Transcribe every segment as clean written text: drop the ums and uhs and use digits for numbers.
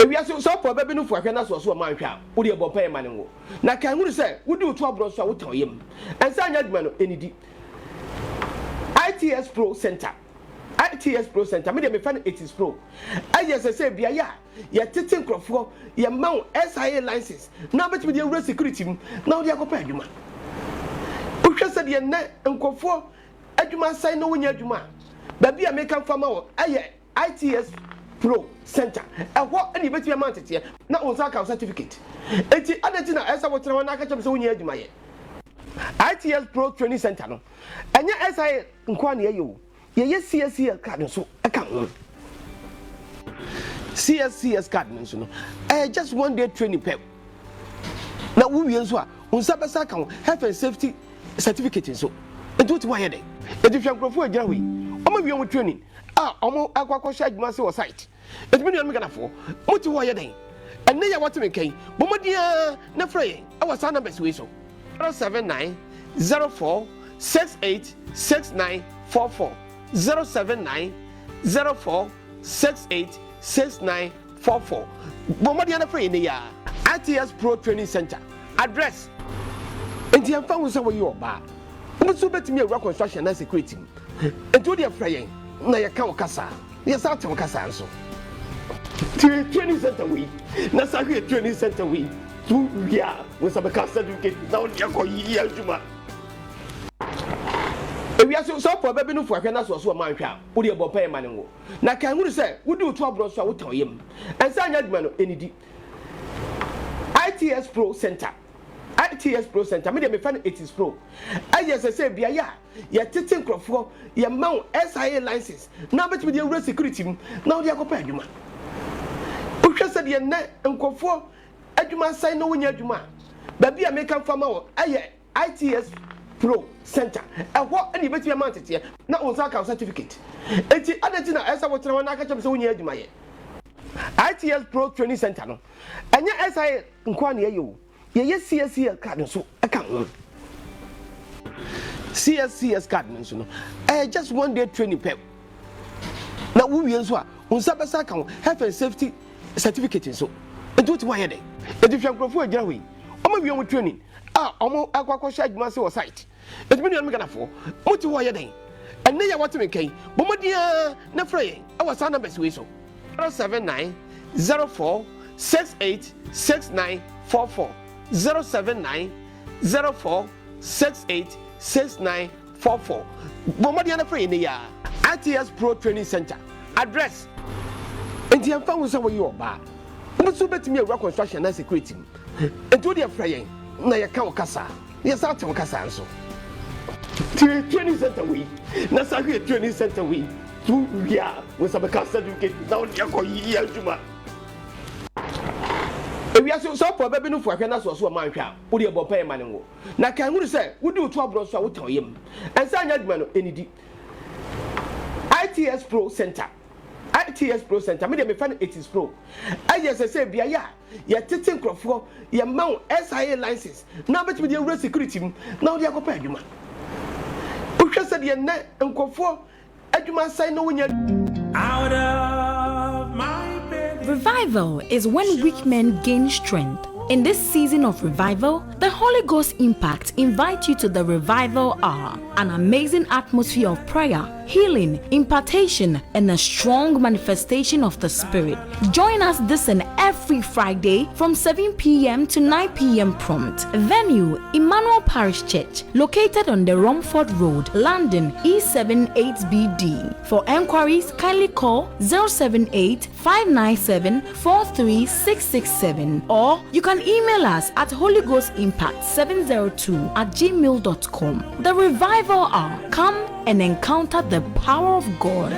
we are so for baby no for kana so man hwa wo de bo pay man wo na kan hu say wo di otu abro so wo ton yem ensa anya dwuma no enidi ITS Pro Center me de me fan it is pro ayes say bia ya ye tete nkrofo ye ma SIA license na betimi de euro security na wo de akopa adwuma wo hwe se de na nkofo adwuma sai no wonya adwuma ba bia me kan fama wo aye ITS Pro Center what any betimi amount tie na on sa certificate enti adati na esa wo tena na aka chem se wonya adwuma ye ITS Pro Training Center no enya SIA nkwa na ye yo ye CSCS card so aka ho CSCS card so no just one day training pep na wo wie so a unsa besa ka health and safety certificate so enti what why dey enti hwankrofo agira we omo wie omo training omo akwakọ sha adwuma se wo site enti me no gana fo moti wo ye dey enne ya wate me kai bomodia na frey awasa numbers we so 079 04 68 6944 079 04 68 6944 Bomadi na free ni ya ITS Pro Training Center address enti amfa wo se wo yi oba mo so betimi awura construction na security enti wo de free na ye ka wo kasa ye sa te wo kasa nso training center we na sa training center we tu ya wo sa be ka certificate na wo de ko yi adwuma we are so for baby no for kana so man hwa wo de bo pay man wo na kan hu say wo di otu abro so wo ton yem ensa anya dwuma no enidi ITS Pro Center me de me fan it is pro ayes say bia ya ye tete nkrofo ye ma SIA license na betimi de euro security na wo de akopa adwuma wo hwe se de na nkofo adwuma sai no wonya adwuma ba bia me kan fama wo aye ITS Pro Center what any betimi amount tie na on sa certificate enti adati na esa wo tena na aka chem se wonya adwuma ye ITS Pro Training Center no enya SIA nkwa na ye yo ye CSCS card so aka ho CSCS card so no just one day training pep na wo wie so a unsa besa ka health and safety certificate so enti what why dey enti hwankrofo agira we omo wie omo training omo akwakọ sha adwuma se wo site enti me no gana fo moti wo ye den enne ya wate me kai bomodia na frey awasa numbers we so 079 04 68 6944 079 04 68 6944 bomodia na frey ni ya ITS Pro Training Center address enti amfa wo se wo yi oba mo so betimi awura construction na security enti wo de frey na ye ka wo kasa ye sa te wo kasa nso training center we na sa training center we tu ya wo sa be ka certificate na wo de ko yi adwuma we are so for baby no for kana so man hwa wo de bo pay man wo na kan hu say wo di otu abro so wo ton yem ensa anya adwuma no enidi ITS Pro Center me de me fan it is pro ayes say bia ya ye tete nkrofo ye ma SIA license na betimi de euro security na wo de akopa adwuma wo hwe se de na nkofo adwuma sai no wonya out of my bed. Revival is when weak men gain strength. In this season of revival, the Holy Ghost Impact invites you to the Revival Hour, an amazing atmosphere of prayer, healing, impartation, and a strong manifestation of the Spirit. Join us this and every Friday from 7 p.m. to 9 p.m. prompt. Venue, Emmanuel Parish Church, located on the Romford Road, London, E78BD. For enquiries, kindly call 078 597 43667 or you can email us at holyghostimpact702@gmail.com. The Revival Hour. Come and encounter the power of God.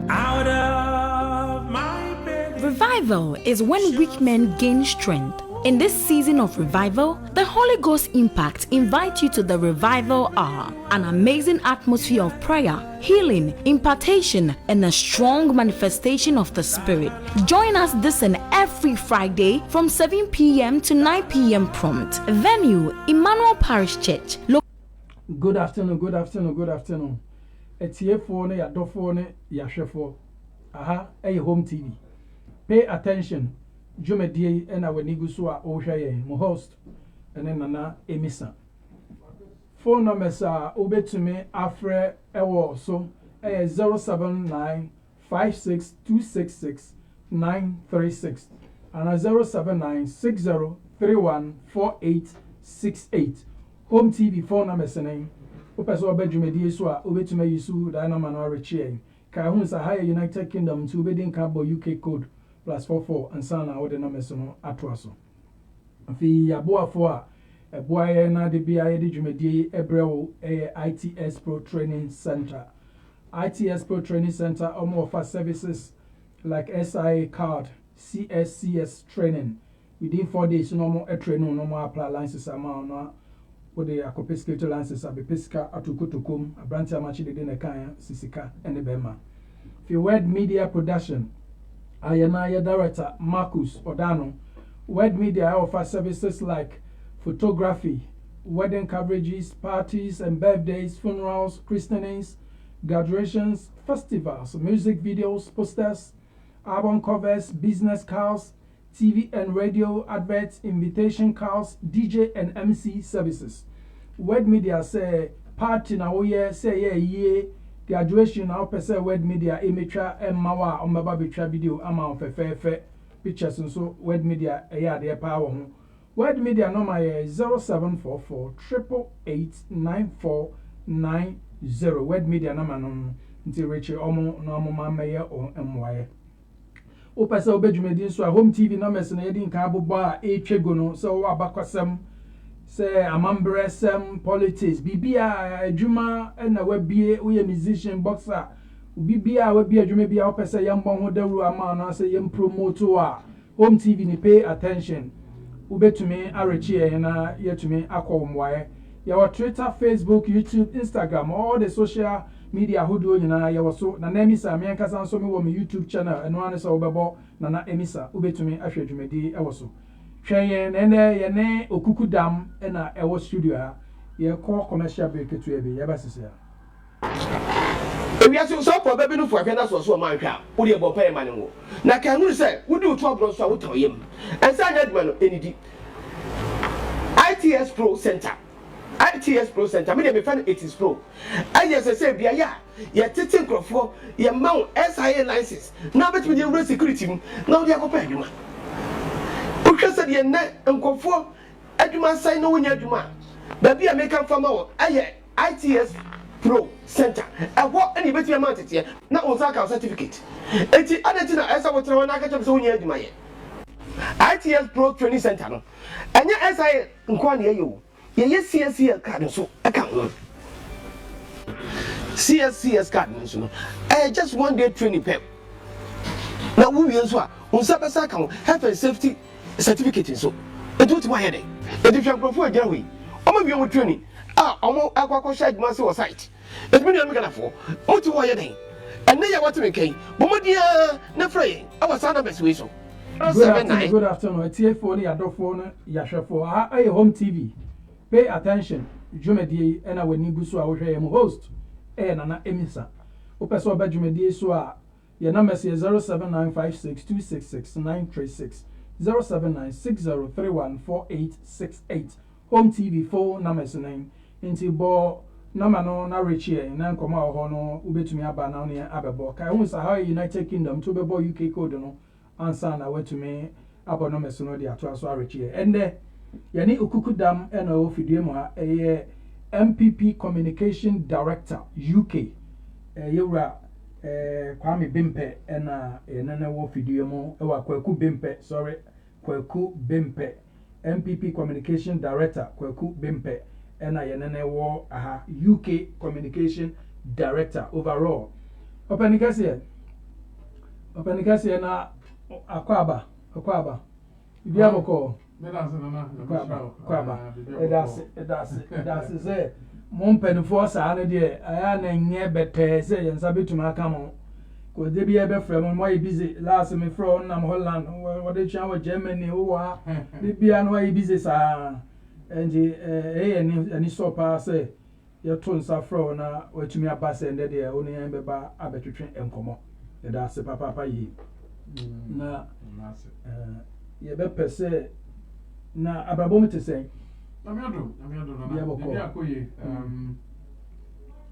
Out of my bed. Revival is when weak men gain strength. In this season of revival, the Holy Ghost Impact invites you to the Revival Hour, an amazing atmosphere of prayer, healing, impartation, and a strong manifestation of the Spirit. Join us this and every Friday from 7 p.m. to 9 p.m. prompt. Venue, Emmanuel Parish Church. Good afternoon, good afternoon, good afternoon. Etiefo ne yadofo ne yahwefo. Aha, home TV. Pay attention. Jumedie ena wenigu so a ohwa ye. Mo host ene nana Amissah. Phone numbers are obetumi afre ewo so 079 56266 936 and 079 6031 4868. Home TV phone numbers name. Opeso obedwumedie so a obetumi yisu dynamo no reche. Ka hu sa higher United Kingdom to obedin cabo UK code +44 and sana wo de numbers no ato so. Afi aboafo a eboaye na de bia ye de dwumedie ebrewo ITS Pro Training Center. ITS Pro Training Center offer services like SIA card, CSCS training. Within 4 days, normal training, normal apply licenses amount no with the accomplished licenses abe pesca atukutukum abranti amachi de ne kan sisika ene bema. For Word Media Production, Ayanaya Director Marcus Odano. Word Media offer services like photography, wedding coverages, parties and birthdays, funerals, christenings, graduations, festivals, music videos, posters, album covers, business cards, TV and radio adverts, invitation cards, DJ and MC services. Word Media say party na oye say ye graduation na opese Word Media emetra emmawa ombaba betwa video ama ofefefe pictures nso Word Media eya de power ho. Word Media number 0744 888 9490. Word Media number no nti reche omo no amoma meye o emwaye. Opese obedwumedi so Home TV numbers na yedi nka abobo a etwego no so wo abakwasem say amambresem politics bibia adwuma na wabie we musician boxer bibia wabie adwuma bia opese yambon ho dawru ama na say yem promote a Home TV ni pay attention. Ubetumi arechi na yetumi akomwaye. Your Twitter, Facebook, YouTube, Instagram, all the social media who do nyina yawoso na Amissah me ankasa nso me wo me YouTube channel eno ane so obebo na Amissah ubetumi ahwedwumedi ewoso hweyen ene ye ne okuku dam na ewo studio ha ye call commercial break to ebe ye basese ya ewiase so for bebe no for na so man hwa wo de bo pay mane wo na ka hunu se wo di otu abro so a wo tawyem ensa nya duma no enidi ITS Pro Center. ITS Pro Center. Me dey friend it is pro. I just say bia ya tete nkrofo ye ma SIA license. Na betimi dey rule security mu. Na wo dey akopɛ adwuma. O hwese dey na nkrofo adwuma sai no wonya adwuma. Ba bia me kan fama wo aye ITS Pro Center. Ɛhɔ ɛni betimi ma tete na on sa ka certificate. Enti adeti na ɛsa wo tere na aka kyem so wonya adwuma ye. ITS Pro Training Center no. Anya SIA nkwa na ye yo. Ye CSCS card so account. CSCS card so just 1 day training pep. Na wo wi so a unsa besa account health and safety certificate so. E do ti wa here dey. E di hwan profo agya wi. Omo bi o training. Omo akwakọ sha adwuma se wo site. E bi na me kana fo. O ti wa here dey. Enne ya what me kai. Bomodia na frey. Awa sa na best way so. Good afternoon. Etiefo ne yadofo ne yahwefo. Aha Home TV. Pay attention. Jumedie ena wenigu so a wo hwe host nana Amissah. Opeso obedwumedie so a your number is 07956266936 07960314868. Home TV phone numbers name inti bo number no na rechi na nkoma ho no ubetumi aba na no abebo kai hu sa how United Kingdom to bebo UK code no ansa na wetumi abo numbers no dia to aso rechi ende yani ukukudam ena ofidie mu a NPP Communication Director UK yewra Kwame Bimpe ena enana wo fidie mu ewa Kwaku Bimpe Kwaku Bimpe NPP Communication Director Kwaku Bimpe ena yenana wo aha UK Communication Director overall openikase na akwaba bia moko that's say mon penfo sa na de aya na nye bete say yensa betuma aka mo ko de bia be frem mo busy last me from nam Holland what they chan with Germany wa de bia no busy sa and any so pa say yɛto nsa frɛ na watumi aba sɛ ndɛ deɛ wo ne yɛn bɛba abɛtwetwe nkɔmmɔ yɛda ase papaapa yie na yɛbɛpɛ sɛ na abrabɔ mu te sɛn Namiado na akoye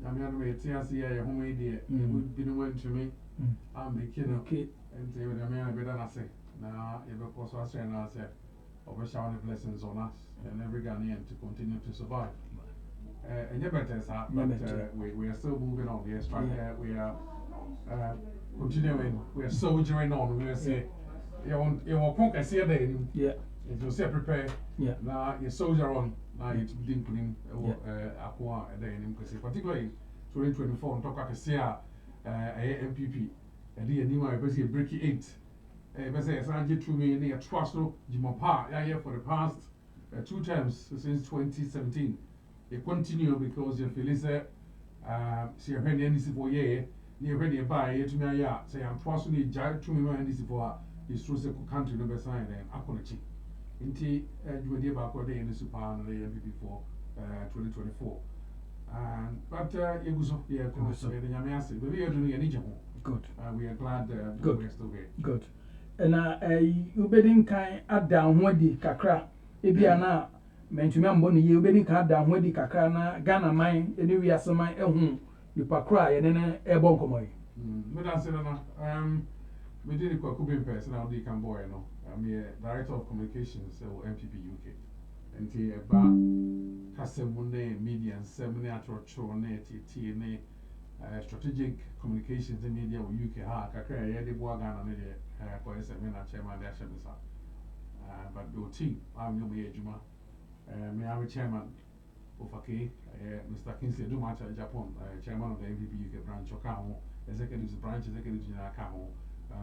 namiado me tiasi ya ya home idea would be the one to me I'm the kid and they would have better na say na ebe koso asre na say overshower the blessings on us and every Ghanaian to continue to survive and yet better but we are still moving on we are continuing we are soldiering on we are say you want cook I see a day if you say prepare now you soldier on now you didn't put in aqua a day in because particularly 2024 and talk about say NPP and the anima basically break 8 basically as I get to me near trust no Jimapa yeah for the past 2 terms since 2017 they continue because you feel is see when the NDC for year near when you buy it to me yeah say I'm trust me jar to me NDC for is through the country number sign and akonichi inti jwedi ba ko de in super and the NPP for 2024 but it was up here to say the Amissah but we are doing any job good we are glad good. We are still here good and ubedin kan ada hodi kakra ebia na mentumi ambo ne ye ubedin kan ada hodi kakra na Ghana man eni wiase man ehun nipa kra ye ne ebo nkomoy me da say na we did a quick person now the Cambodia no I'm a director of communications so NPP UK and the Casemune media and seminar strategic communications and media with UK kakra the Ghana for a seminar chairman the Amissah but the team I'm no be Juma me I'm chairman of Mr. Kinsley Dumacha Japan chairman of the NPP UK branch Okamo executive branch executive general Okamo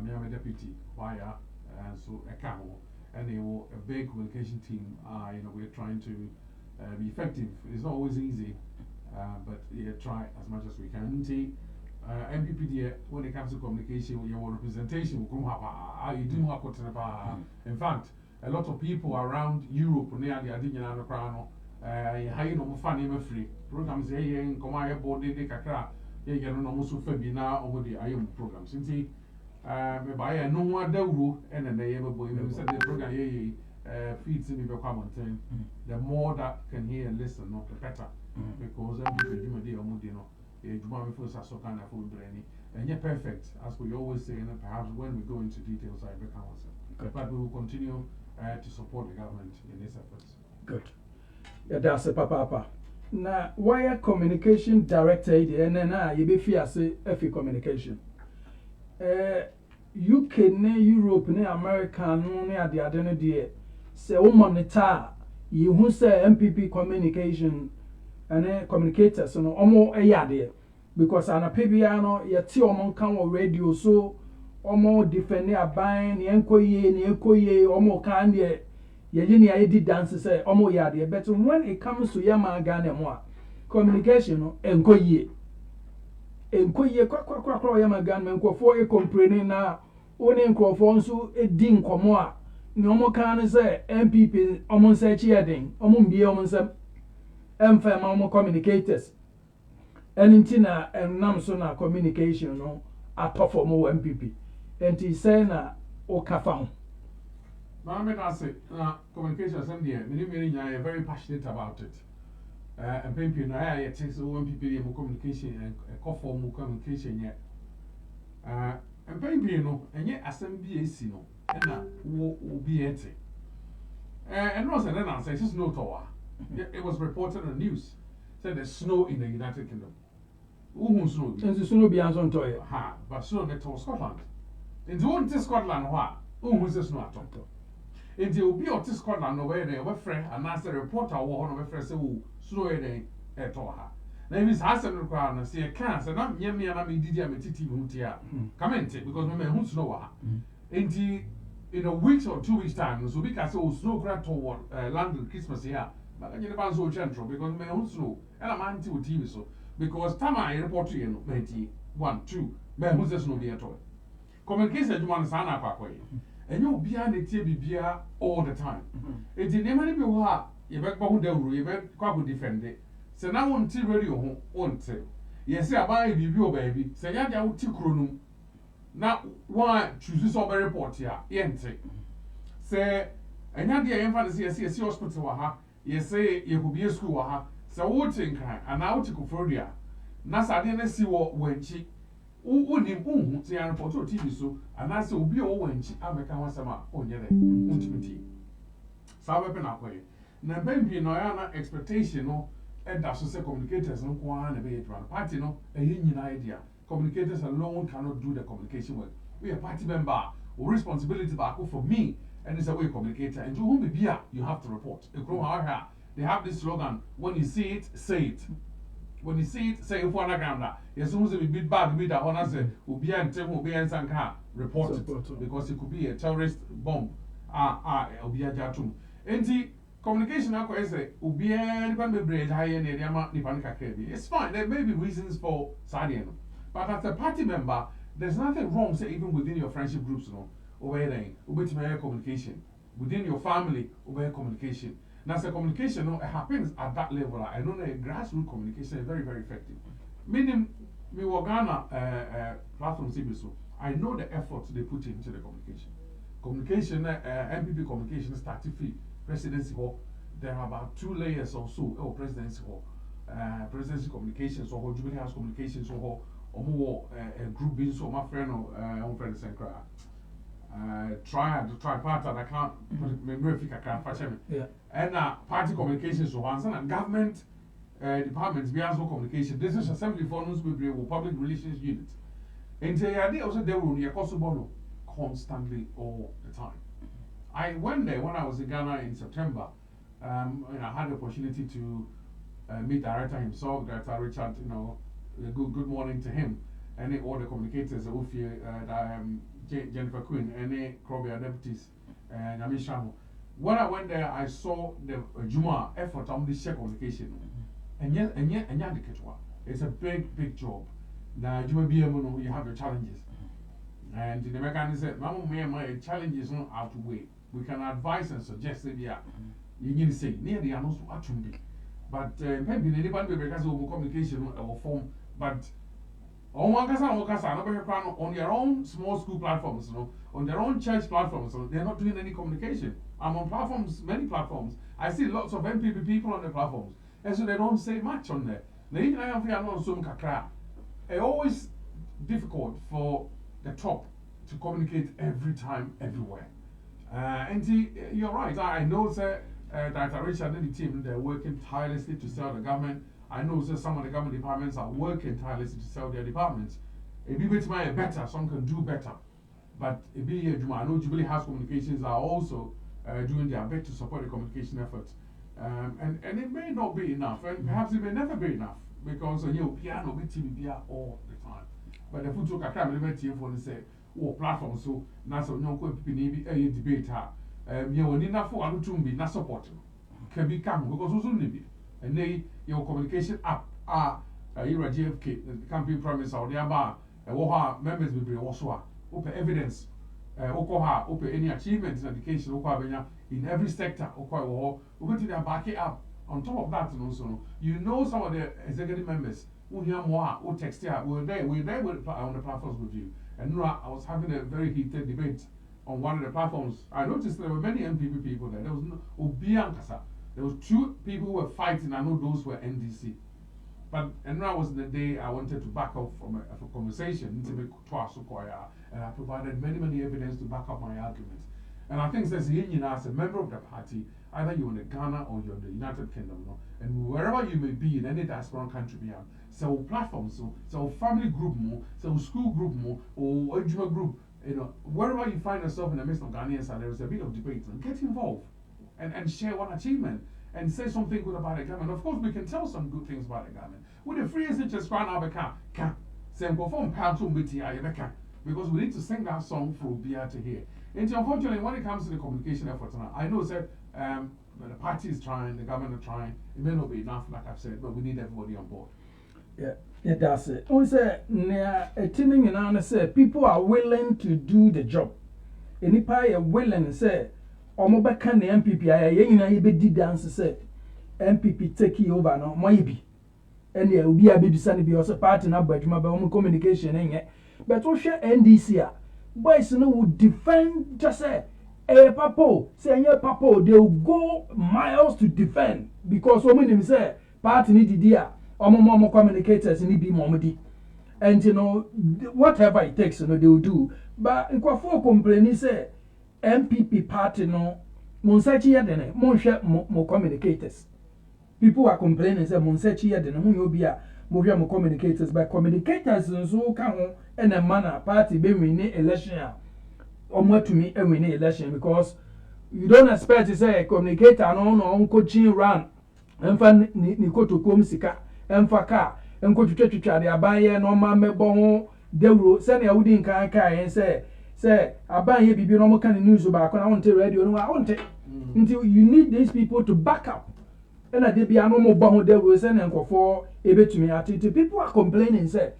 me I'm a deputy wire and so a camel and a big communication team we're trying to be effective. It's not always easy but try as much as we can. NPP when it comes to communication your representation will come you do in fact a lot of people around Europe near the Adina no crown how you know fun free programs here in Komaya board they kakra you know almost Febina over the IM programs me buy no one dawro and then they ever boy me said the program feeds me the more that can hear and listen not the better because every day no juma for so kind of food brainy and yet perfect as we always say and perhaps when we go into details I become but we will continue to support the government in these efforts. Good. Yeah, that's a papa. Now, wire communication director and then you be fear say FE communication. UK ne Europe ne America no ne ade no de se wo monitor you hu say NPP communication and communicators no omo eyade because anapebia no yeti omo kan wo radio so omo defend aban ne enkoye omo kan de ye ne ayedi dance say omo yade but when it comes to yama Ghana mo a communication no enkoye kwa yama Ghana nkofo complain na oni nkofo nso edi nkomo a ne omo kan say NPP omo nsa chi eden omo mbie omo nsa emfa ma omo communicators enintina enam so na communication no perform NPP enti say na o kafa ho na me da say na communication some there many are very passionate about it and NPP na ya takes NPP mo communication and form communication yet and NPP no enye assembly AC no na wo be ete and no say na say it's no tower. It was reported on the news said there's snow in the United Kingdom. Who snow? And the snow be answered to it. Ha, but snow that to Scotland. In the one to Scotland, what? Who the snow at all? In the be to Scotland, where they were friend and as a reporter or one of a friend say, snow at all. Now, Miss Hassan required and say a cancer, not yummy and I mean, did you have a titty mutia? Come in, because my man who snow. In a week or 2 weeks' time, so because snow grant toward London Christmas here. But I get about so gentle because my own snow and I'm anti TV so because time I report to you 91 2 men who's the snow be at all. Communication you want to sign up and you'll be on the TV all the time. It's in the money be what you bet who they will you bet quite defend it. Se na won ti radio ho won te. Ye say aban bibi o baabi. Se ya dia wuti kronum. Na one choose so be report ya. Ye nte. Se enya dia ye fa say ye hospital wa ha. Ye say ye ko be school wa ha. Se wo tin kan ana wo ti ko frodia. Na sade na si wo wanchi. Unim unhu se ya report o TV so ana se obi o wanchi ameka wasama onye de. Untimiti. Sabe pe na koye. Na bembi no ya na expectation no and that's say communicators no kwa na be run party no a nyina idea. Communicators alone cannot do the communication work. We are party member or responsibility back for me and it's a way communicator and to whom be you have to report. They have this slogan, when you see it, say it. When you see it, say it for anaganda. Yes, soon as we beat back with the honor say ubi and tell ubi and sanka report it because it could be a terrorist bomb. Ubi jatum. Enti communication is it's fine. There may be reasons for Sadian. But as a party member, there's nothing wrong, say, even within your friendship groups, no, obey communication. Within your family, obey communication. Now, the communication, no, it happens at that level. I know that grassroots communication is very, very effective. Meaning, me Ghana platform CBSO, I know the efforts they put into the communication. Communication, NPP communication started free. Presidency hall, there are about 2 layers or so. Oh, presidency hall, presidency communications or Jubilee House communications or more group being so my friend or friend tripartite. I can't remember if I can't fashion it. Yeah. And party communications so once and government departments be also communication. This is assembly forums with public relations unit. And the idea also there will be constantly all the time. I went there when I was in Ghana in September, and I had the opportunity to meet director himself, Director Richard. You know, good morning to him, and all the communicators, Jennifer Quinn, and Krobia deputies, and Amissah. When I went there, I saw the Juma effort on this communication, and yet it's a big job. Now Juma BMO, you have your challenges, and the American said, "Mama, my challenges not outweigh." We can advise and suggest that you need to say near the announced action. But maybe the depend because of communication or form. But on their own small school platforms, on their own church platforms, they're not doing any communication. I'm on platforms, many platforms. I see lots of NPP people on the platforms, and so they don't say much on there. It's always difficult for the top to communicate every time, everywhere. And you're right. I know, sir, Director Richard and the team, they're working tirelessly to sell the government. I know, sir, some of the government departments are working tirelessly to sell their departments. It be better, some can do better. But I know Jubilee House Communications are also doing their best to support the communication efforts. And it may not be enough, and perhaps it may never be enough, because piano be TV all the time. But the food took a crime element here for the say, platform so nasa nyonko pipi be debate ha me woni na fo anu tumbi na support can be come because also nibi and they your communication app ira GFK the campaign promise out there ba wo ha members be also a open evidence oko ha open any achievements in education oko abenya in every sector oko wo go to their back it up on top of that also you know some of the executive members who hear more who text here we're there on the platforms with you. And I was having a very heated debate on one of the platforms. I noticed there were many NPP people there. There was no Obiankasa. There was 2 people who were fighting. I know those were NDC. But and that was the day I wanted to back up from a conversation. And I provided many evidence to back up my arguments. And I think as a member of the party, either you're in Ghana or you're in the United Kingdom, and wherever you may be in any diaspora country, so platforms, so family group more, so school group more, or education group, wherever you find yourself in the midst of Ghanaians, and there is a bit of debate, get involved and share one achievement and say something good about the government. Of course, we can tell some good things about the government. With the free just run out can say perform because we need to sing that song for Bia to hear. And unfortunately, when it comes to the communication efforts, I know that the party is trying, the government are trying. It may not be enough, like I've said, but we need everybody on board. Yeah, that's it. We say, people are willing to do the job. Any party are willing, say, or more back can the NPP, I did dance, say, NPP take over, no, maybe. and yeah, be a baby son be also part in about my own communication, but we share NDC. Boys no would defend just say papo, say papo, they will go miles to defend because women him say party need the more communicators need be momedy. And you know, whatever it takes, you know, they will do. But in Kwafo complaining say NPP party no Monsachi yadene, more communicators. People are complaining say Monsachi yadene, who be a more communicators, but communicators and so can and a manner party be winning election or more to me a winning election because you don't expect to say a communicator on coaching run and fan Nico to come sika and faka and go to church the abaye no mamma bon de ro send a wooden can and say abaye be no kind of news about I want to radio no I want it until you need these people to back up. And I did be a normal bomb there was an uncle for a bit to me at it. People are complaining, say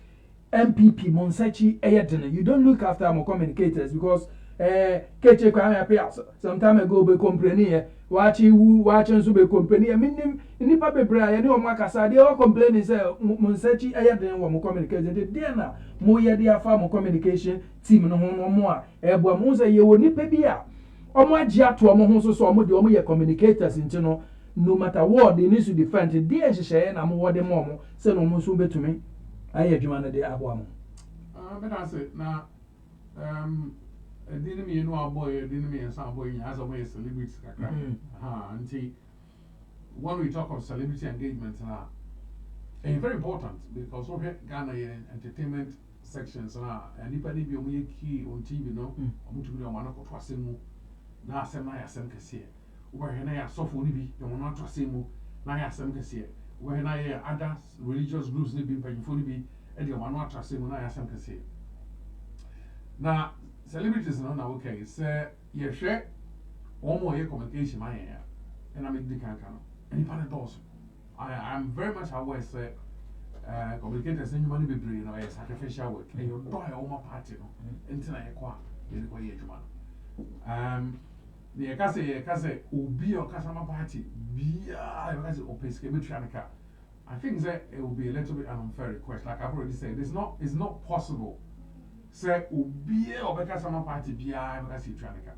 MPP Monsachi Ayatene. You don't look after our communicators because Keche Kwame appears some time ago be complaining, watching so be complaining. I mean in Papa Bray, I know Macasa, they all complaining, say Monsachi Ayatene or more communication. The Diana, Moya dear farm communication team no more. Ebo Mosa ye will nip bia. Or my jia to a mohoso so more communicators into no matter what they need to defend the dear share and I'm what the mom say no more soon to me. I had you under the abwam. But I said now, didn't me know a boy, didn't me and some boy as a way celebrity. Auntie, when we talk of celebrity engagement now, it's very important because we have Ghana entertainment sections now, and if any be key on TV, no, I'm to be on one of Twasimu. Now, some I asem can where I saw for Libby, the one not Twasimu, now I asem can when I other religious groups need be paying for Libby, and the one not Twasimu, now I asem can now, celebrities are not okay, say, you share one more communication, my hair, and I make the can. And if I don't, I am very much aware, say, communicators and money be bring or a sacrificial work, and you buy all my party until I acquire the Kase Ubi or Kasama party, be a Pesca. I think that it will be a little bit an unfair request, like I've already said. It's not possible. Say Ubi or Kasama party, be a Tranica.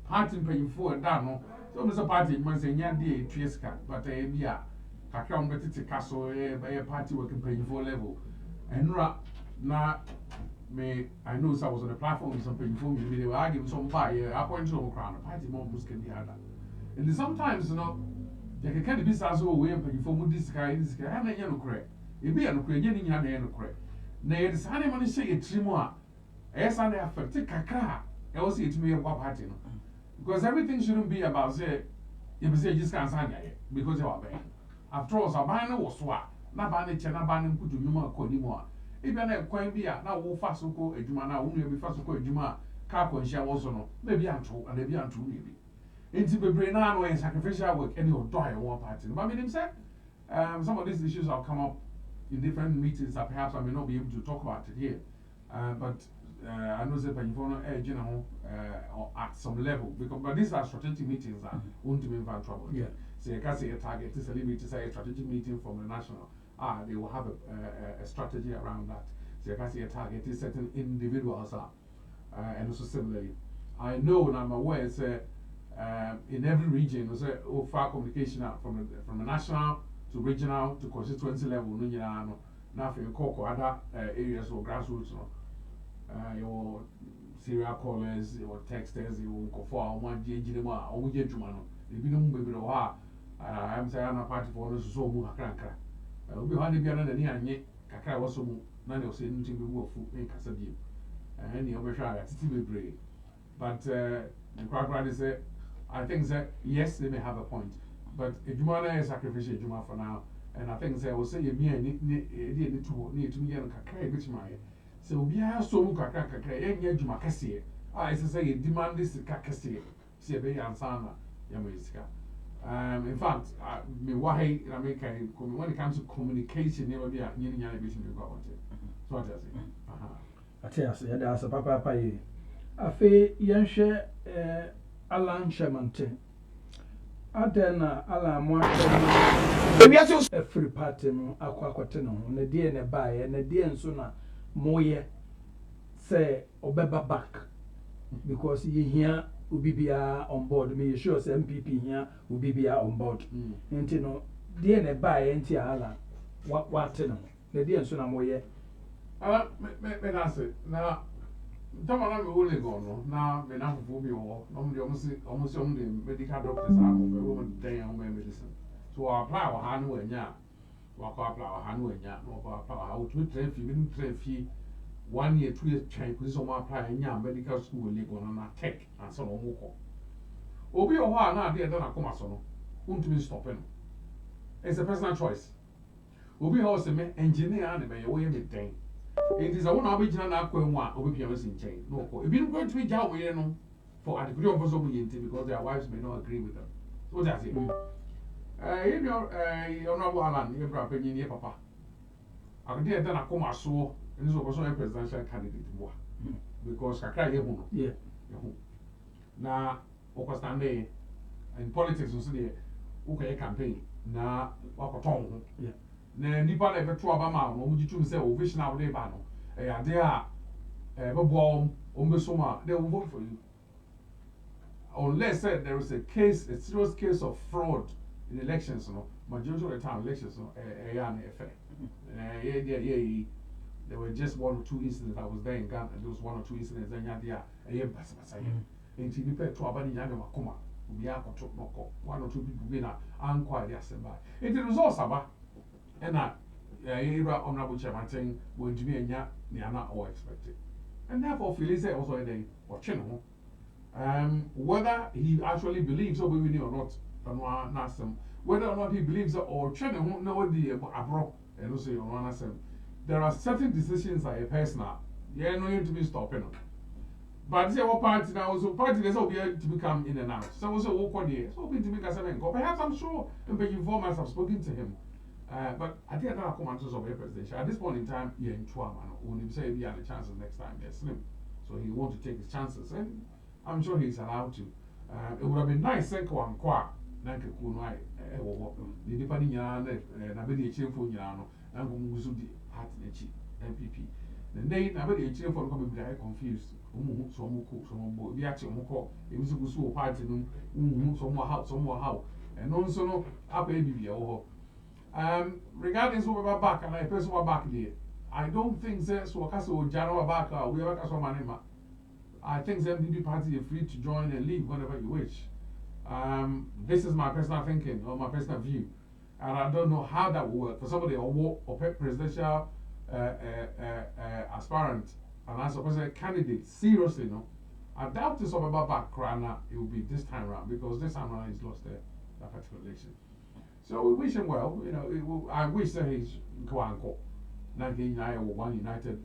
Party paying for a dano, so Mr. Party must say, yeah, dear, Triesca, but a beer. I can't bet it's a castle, a party working paying for level. And now, I know I was on the platform, some paying for me, they were arguing some fire, I point to a crown, a party moments can be had. And sometimes, you know, they can kind of be as away and paying for this guy, and a yellow crack. It be a crack, getting a yellow crack. Nay, the Sunday money say a trimmer. Yes, I have to take a car. I will see it to me a party. Because everything shouldn't be about, say, if you say you can't sign it because you are bad. After all, Sabana was swap. Not banning China banning put to Numa Kodimua. If you're not quite be now, will fast go a Juma now, only be fast go a Juma, Carco and Shell also no. Maybe I'm true, and maybe I'm true, maybe. Into the brain now and sacrificial work, and you'll die at one party. But I mean, said, some of these issues have come up in different meetings that perhaps I may not be able to talk about it here. But I know that you want to edge or at some level, because but these are strategic meetings that won't be in trouble. Yeah. So you can say a target is a limit to say a strategic meeting from the national. They will have a strategy around that. So you can say a target is certain individuals and also similarly. I know and I'm aware it's in every region there's far communication out from the national to regional to constituency level. Now for your other areas or grassroots, your serial callers, your texters, you go for one GGMA or Jumano. If you don't be I'm saying I'm a party for us so move a cranker. We'll be hardly be another near and yet Kaka was so none of saying to be worth in Casadim. And the other side, it's still brave. But the crowd is I think that yes, they may have a point. But if Jumana is sacrificial Juma for now, and I think they will say, me and need to me and Kaka, which my so be a so Kaka, and yet Juma Cassia. I say, demand this Kakassia, see a very ansana, Yamiska. In fact, when it comes to communication, never be a nearly between the government. So what does it? I tell you, there's a papa. I feel Yansha Alan Shamante. Adena ala mo ewiase every party no akwakote no na die ne bae na die nso na moye say obeba back because ye here ubibia on board me sure say NPP here ubibia on board enti no die ne bae enti ala what no na die nso na moye me na say na tama na me wole go no na me na fufu bi wo no me almost the medical doctors are me wo den on medicine so apply wa ha no anya wa ko apply wa ha no anya no ko apply wa to trafi bi trafi 1 year 2 years try ko so ma apply anya medical school le go no na tech and so no ko obi o ha na de na koma so no untumi stop no it's a personal choice obi ha o se me engineer na me ye wo ye me den. It is a one of which I will be in chain. No, if you're going to be jail, for a degree of possibility because their wives may not agree with them. So that's it. If you're honorable Alan, you're opinion here, Papa. I can tell that I come as so, and this was a presidential candidate because I can't hear who. Yeah. Now, what stand there in politics, you see, okay, campaign. Now, what yeah. Na nipa na beto abama no mu jitu say o vision out dey ba no ade a bebo ombesoma they will vote for you unless there is a serious case of fraud in elections no majority of the time elections no ya na effect there were just 1 or 2 incidents. I was there in Ghana and there was 1 or 2 incidents and ya basa enti nipa to abani nya dem akoma obi akoto noko 1 or 2 people be na ankwari asemba enti results aba and honorable chairman going to be a niana or expected. And therefore, Phyllis also a day or channel. Whether he actually believes or we or not, whether or not he believes or channel, no, the abroad, and also on there are certain decisions I a personal, yeah, no need to be stopping. But say what party now, so party is all to become in and out. So also walk on here, so be to make a 7. Perhaps I'm sure and the informers have spoken to him. But I think I come answers of a presidential. At this point in time, you're in trauma. When he say he had the chances next time, they're slim. So he wants to take his chances. And I'm sure he's allowed to. It would have been nice, Senko and Kwa, Nanka Kunai, the depending on Nabedi Chilfo Yano, and Musudi Hatnechi, NPP. The name Nabedi Chilfo coming very confused. Some more, the actual Moko, it was a good party, some more how, and also no, up a baby. Regarding so back and I person back there, I don't think that so Jaro back we have a manima. I think the NPP party is free to join and leave whenever you wish. This is my personal thinking or my personal view, and I don't know how that will work for somebody or presidential aspirant and as a president candidate. Seriously, no, I doubt this about background. It will be this time around because this time around he's lost that particular election. So we wish him well. You know, I wish that he's Kwanko. 1991 United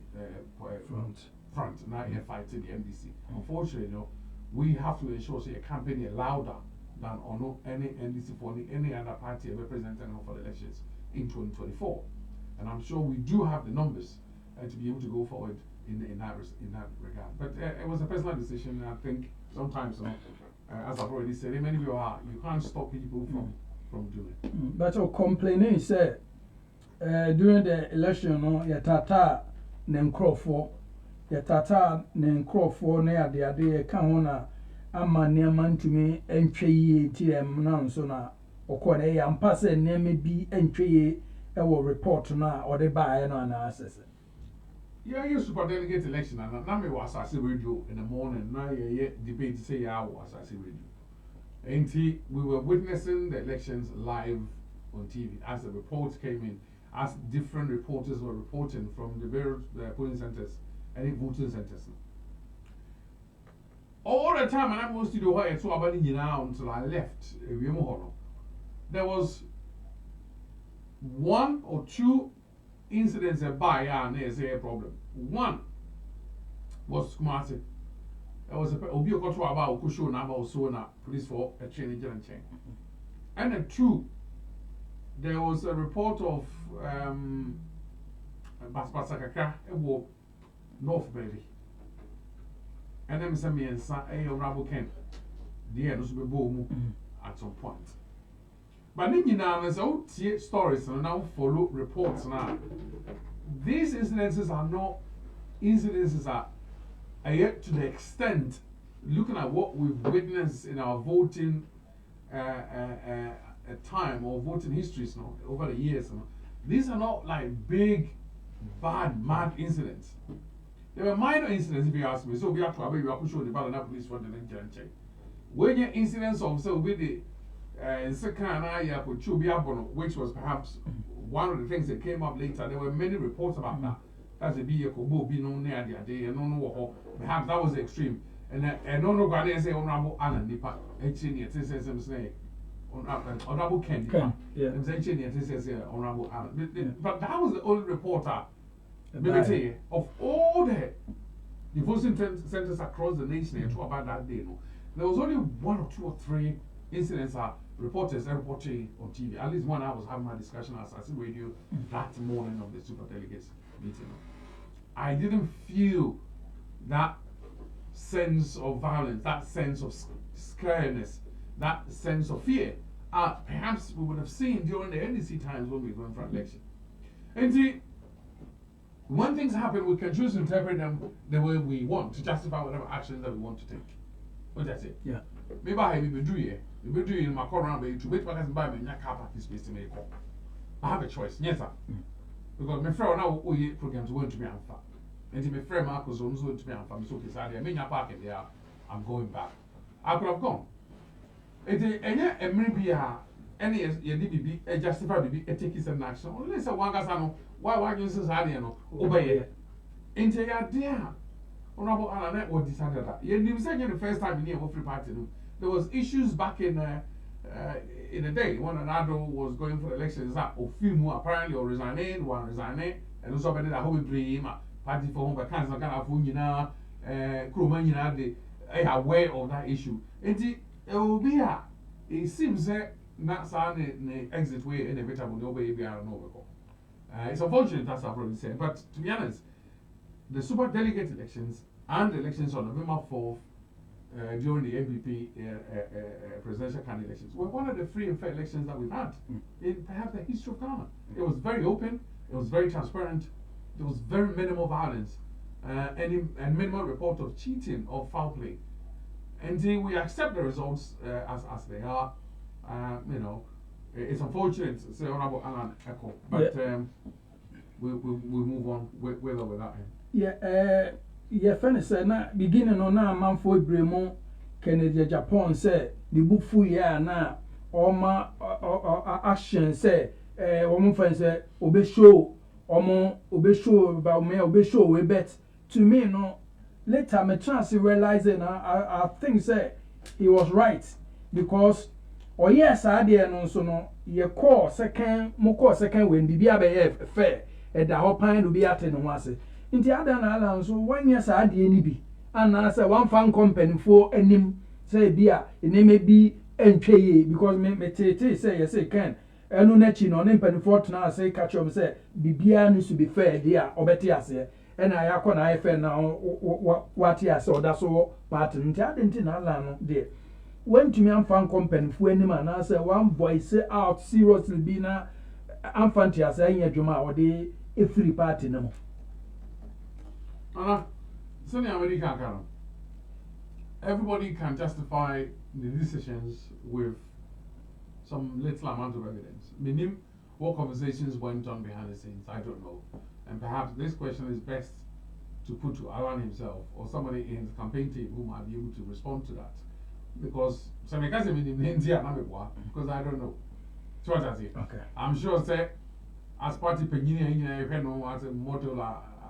Front. Now he fighting the MDC. Unfortunately, you know, we have to ensure a campaign louder than on any NDC for any other party representing for the elections in 2024. And I'm sure we do have the numbers to be able to go forward in that regard. But it was a personal decision, and I think sometimes, as I've already said, many people you can't stop people from doing it. But your complaining said during the election, no, your tata name Crawford, your tata name Crawford, near the idea can ama near to me entry TM now, so now, or corner, and pass a name be entry a report now or the buy and analysis. Yeah, you super delegate election, and now me was as radio in the morning. Now you debate to say I was as radio. And we were witnessing the elections live on TV as the reports came in, as different reporters were reporting from the various polling centers and voting centers. All the time, and I moved to the White so about until I left. There was 1 or 2 incidents by and there's a problem. One was Kumasi. There was a Obio Koto about Kusho Naba Osona, police for a change and chain. And then 2, there was a report of Baspasakaka, North Belly. And then some and Sa a Rabo Ken. The end was be boom. at some point. But then there's all stories and now follow reports now. These incidences are not incidences that are yet to the extent, looking at what we've witnessed in our voting time or voting histories over the years. These are not like big, bad, mad incidents. They were minor incidents, if you ask me. So we have to show the Balana police for the Nigerian check. When your incidents of so with the which was perhaps one of the things that came up later, there were many reports about that. That's a vehicle, perhaps that was the extreme. And no Ghanaians say Honorable Alan Nipa, Honorable Ken Nipa, Honorable Alan. But that was the only reporter. Of all the voting centers across the nation about that day, there was only 1 or 2 or 3 incidents that reporters reporting on TV. At least one I was having my discussion on Assassin Radio that morning of the super delegates meeting. I didn't feel that sense of violence, that sense of scariness, that sense of fear. Perhaps we would have seen during the NDC times when we were going for election. And see, when things happen, we can choose to interpret them the way we want to justify whatever actions that we want to take. What that's it? Yeah. Maybe I will do it. We do it in my corner, but to wait for us to buy me a car parking space to make call. I have a choice, yes, sir. Because my friend now programs want to be unfair. And my friend Marcus owns going to be unfair. So okay, I mean, you're parking there. I'm going back. I could have gone. And maybe any DBB justify BB taking some action. Unless one guy's why you say that obey into your dear Honorable Alan or decided that. You didn't say the first time in the free party. There was issues back in the day when another was going for elections that a few more apparently or resigning, one resigning, and also that whole dream party for home, but can't kind of Kromania they are aware of that issue. It will be it seems that not the exit way inevitable no way we are an overcall. It's unfortunate that's what I'm saying, but to be honest, the super delegate elections and the elections on November 4th during the NPP presidential candidate elections were one of the free and fair elections that we've had in perhaps the history of Ghana. It was very open, it was very transparent, there was very minimal violence and minimal report of cheating or foul play. And we accept the results as they are. It's unfortunate, say Honorable Alan Echo, but we move on with or without him. Yeah, funny said, na beginning on now, man for Bremo, Kennedy Japan said, the book full year now, or action say, woman friend said, obey show, obey show about me, obey show, we bet. To me, no, later, my chance realizing, I think, say, he was right, because, yes, I did, no, so no, your core second, more second when BBA fair, at the whole pine will be at and once. In the other island, so 1 year I did any be, and I said one fan company for any say beer, it may be NPA because me say yes, I can. And no netching on impany fortuna say catch up say Bibia needs to be fair, dear, or better say. And I acquire I fair now what he saw that's all part in the island there. When to me and fan company for any man, I said one boy say out seriously be now. I'm fantastic saying a Juma or day a free party no. Everybody can justify the decisions with some little amount of evidence. Meaning, what conversations went on behind the scenes, I don't know. And perhaps this question is best to put to Alan himself or somebody in his campaign team who might be able to respond to that. Because because I don't know. So what I say? Okay. I'm sure say as party penini as a model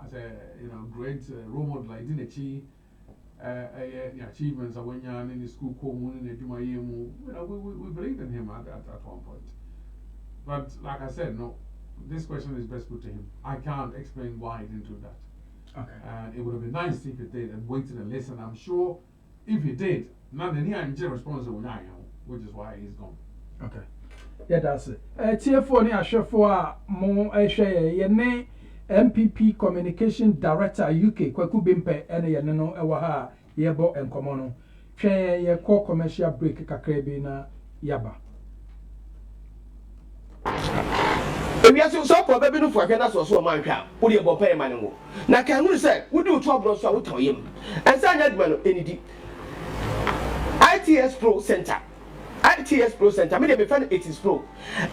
as a great role model like didn't achieve achievements when you're in the school we believe in him at one point. But like I said, no, this question is best put to him. I can't explain why he didn't do that. Okay. It would have been nice if he did and waited and listened. I'm sure if he did, none of the response which is why he's gone. Okay. Yeah, that's it. Tier 4 ni ashwe for more share ye ne NPP Communication Director UK Kwaku Bimpe ene ye no ewa ha ye bo enkomo no. Twen ye call commercial break kakra bi na yaba. If you are so for baby no for na so so man hwa wo de bo pay man ngo na kan hu say wo do to abro so wo ton yem and say anya dman no enidi ITS Pro Center me de be fan 80s Pro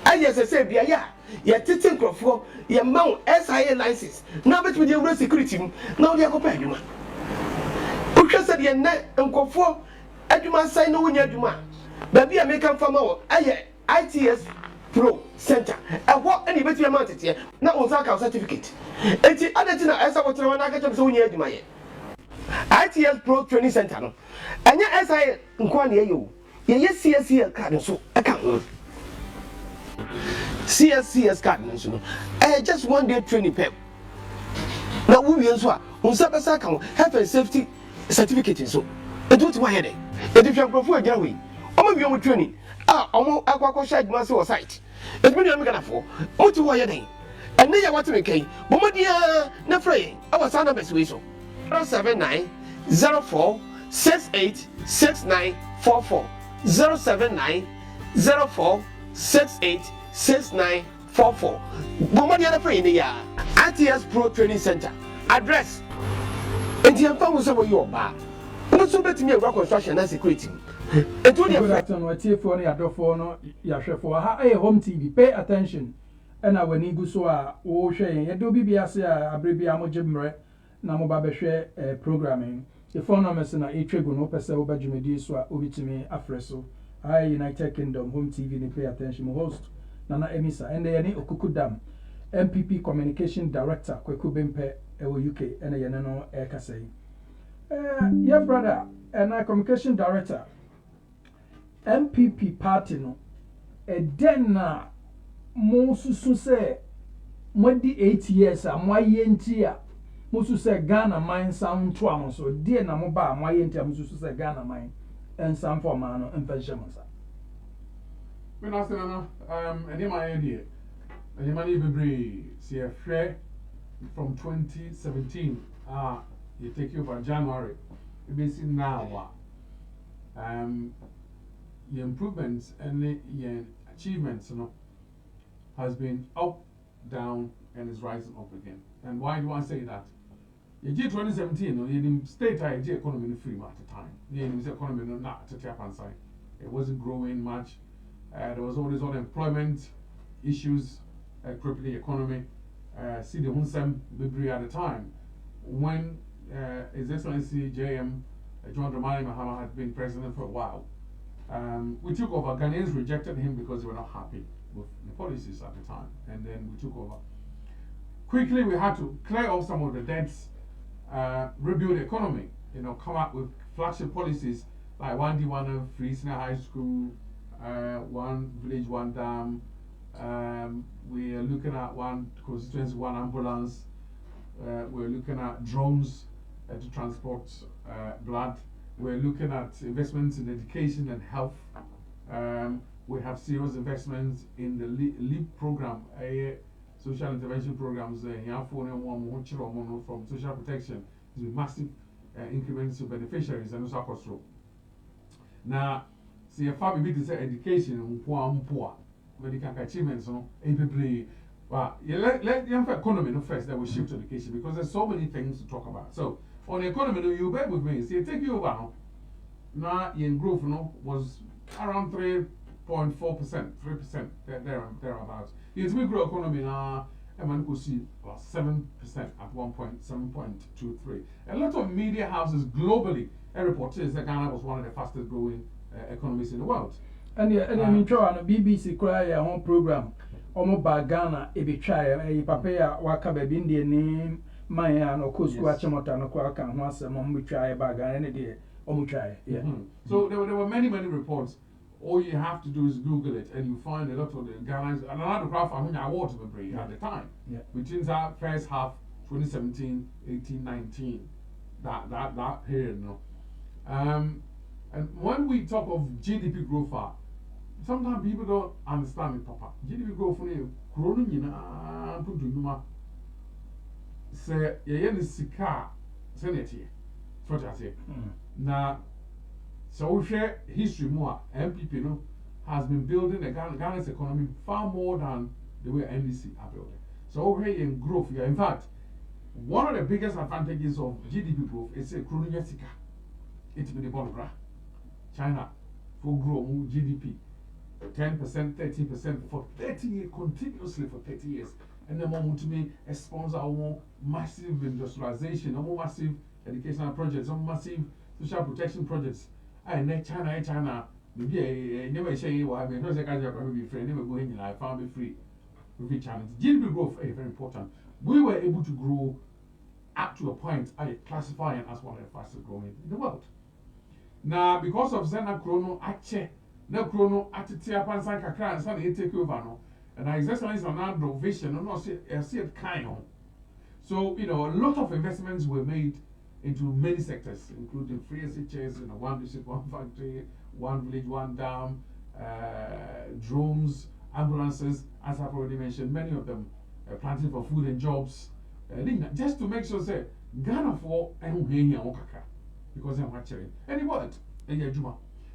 aye say bia ya ye titin crofo ye ma SIA license na bet me de security na wo de akopɛ adwuma wo hwɛ sɛ de na nkofo adwuma sai no wo nya adwuma ba bia me kan fama wo aye ITS Pro Center. What any better amount here? Now on Zaka certificate. Eti adatina esa wotra wana ka cham so nya adwuma ye. ITS Pro Training Center no. Anya SI nkwa na ye. Ye CSCS card so aka ho. CSCS card no no. Just one day training pep. Na wo wie so a unsa besa ka health and safety certificate so. Eti what why dey? Eti hwa profo agya we. Omo wie omo training. Omo akwakọ sha adwuma se o site. Edwuma ni ameka na fo. Mutu wo ye den. Enne ya wate me kai. Bomodia na frey. Awa sa numbers we so. 079 04 68 6944 079 04 68 6944. Bomodia na frey ni ya. ITS Pro Training Center. Address. Enti amfa wo so wo yo ba. Wo so betimi agwa construction and security. Good afternoon, what's here for the Adolfo, Yashefo, ha, home TV, pay attention. And I when you so oh, share, you do BBS, a baby amo jimre, Namoba share programming. The phone numbers in a tribune, no pesa over Jimmy so Ubitimi, Afreso, I United Kingdom, home TV, and pay attention, host Nana Amissah, and the Yani Okukudam, NPP Communication Director, Kwekubimpe, UK, and the Yanano Ekase. Yeah, brother, and I Communication Director. NPP party no den na mo susu se mo di 8 years a mo ayenti a mo susu se Ghana man sound to am so de na mo ba mo ayenti a mo susu se Ghana man en sam for man no emfahye mo sa me na se na ene ma idea ene ma ni bebre see a fair from 2017 you take over January it be see now your improvements and your achievements, has been up, down, and is rising up again. And why do I say that? In 2017, you state the economy free at the time. The economy not to tap and side. It wasn't growing much. There was all these unemployment issues, crippling the economy. See the Hunsem Bibri at the time when His Excellency J.M. John Dramani Mahama had been president for a while. We took over. Ghanaians rejected him because they were not happy with the policies at the time, and then we took over. Quickly, we had to clear off some of the debts, rebuild the economy. Come up with flagship policies like 1D1 free senior high school, one village, one dam. We are looking at one constituency, one ambulance. We're looking at drones to transport blood. We're looking at investments in education and health. We have serious investments in the LEAP program, social intervention programs, from social protection, with massive increments to beneficiaries and also across road. Now, see a far bit is education, poor, medical achievements, well, let the economy know first that we shift to education because there's so many things to talk about. So, on the economy, you bear with me. See, take you over now. Your growth, was around 3.4%, 3% thereabouts. Yes, we grow economy now. And could see about 7% at 1.7.23. A lot of media houses globally reported that Ghana was one of the fastest growing economies in the world. And I mean, BBC cry a home program. Omo ba Ghana e be try papa ya waka baby Indian name Maya no Kusku Achimota no Kwaka and once a mom we try ba Ghana any day omu try. Yeah. So there were many reports. All you have to do is Google it and you find a lot of the Ghanaians and another graph I mean award at the time. Yeah. Between that first half 2017, 18, 19, that period, and when we talk of GDP growth, sometimes people don't understand it proper. GDP growth for you, Corona, put to Numa. Say, you sika, Senate. That's what I say. Now, so we share history more. NPP, has been building Ghana's economy far more than the way NDC are building. So over here in growth, yeah, in fact, one of the biggest advantages of GDP growth is a Kronia Sika. It's been the Bonbra. China for grow GDP 10%, 13% for 30 years, continuously for 30 years. And then want to be a sponsor of massive industrialization, massive educational projects, massive social protection projects. And then China, maybe never say, well, I mean, no second job, be free, never go in, I found me free. With challenge. GDP growth is very important. We were able to grow up to a point I classify it as one of the fastest growing in the world. Now, because of Zena Chrono, Ache, no Chrono, Atitia Pansan Kakra, and Sunny take over no, and His Excellency on our vision, and also see it kind of. So, a lot of investments were made into many sectors, including free SHS, one district, one factory, one village, one dam, drones, ambulances, as I've already mentioned, many of them planting for food and jobs, just to make sure say Ghana for because I'm watching any word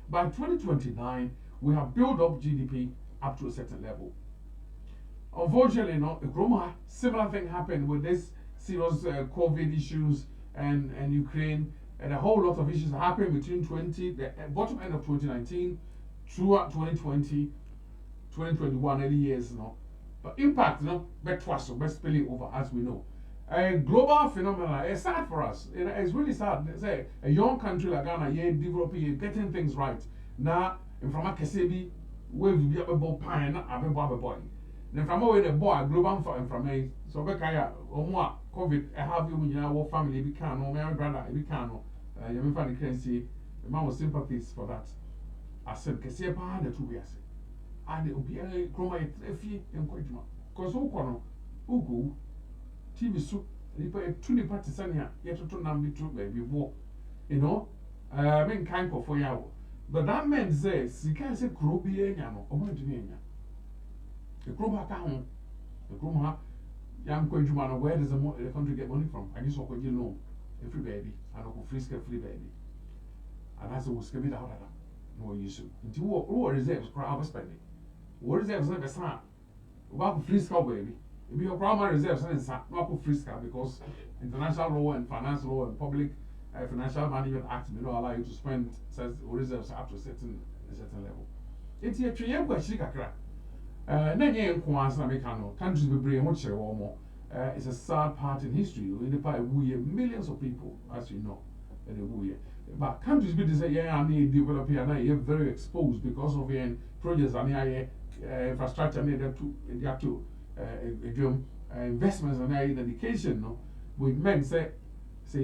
by 2029 we have built up GDP up to a certain level. Unfortunately, similar thing happened with this serious COVID issues and Ukraine, and a whole lot of issues happened between the bottom end of 2019 throughout 2020. 2021 early years, but impact, but twice, so best spilling over, as we know. A global phenomenon, it's sad for us. It's really sad. Say a young country like Ghana, developing, getting things right. Now, in from a Kesebi, we will be a pine, a boy. Then from away the boy, global for from a so Bekaya, or more COVID, I have you in our family, we can, or my brother, we can, you may can see a man with sympathies for that. I said, Kesepa, the 2 years. And it will be a chroma and Quajma. Because Ugo, TV soup, and you put 2 parties on here, yet to number 2 baby walk. I mean, kind of for you. But that man says, he can't say Crobian or Montenegro. The Chroma town, the Chroma, young Quajman, where does the country get money from? I just want you know, a free baby, and a frisker free baby. And that's what was coming out of that. No issue. Into what reserves crowd spending? What reserves never sign? About free scout baby. If your primary reserves and not free scout because international law and financial law and public financial management act may not allow you to spend reserves up to a certain level. It's a 3 year question. Countries will bring much more. It's a sad part in history. Millions of people, as you know, but countries be say yeah, I need develop here and you're very exposed because of projects and infrastructure needed to investments and education. No, we men say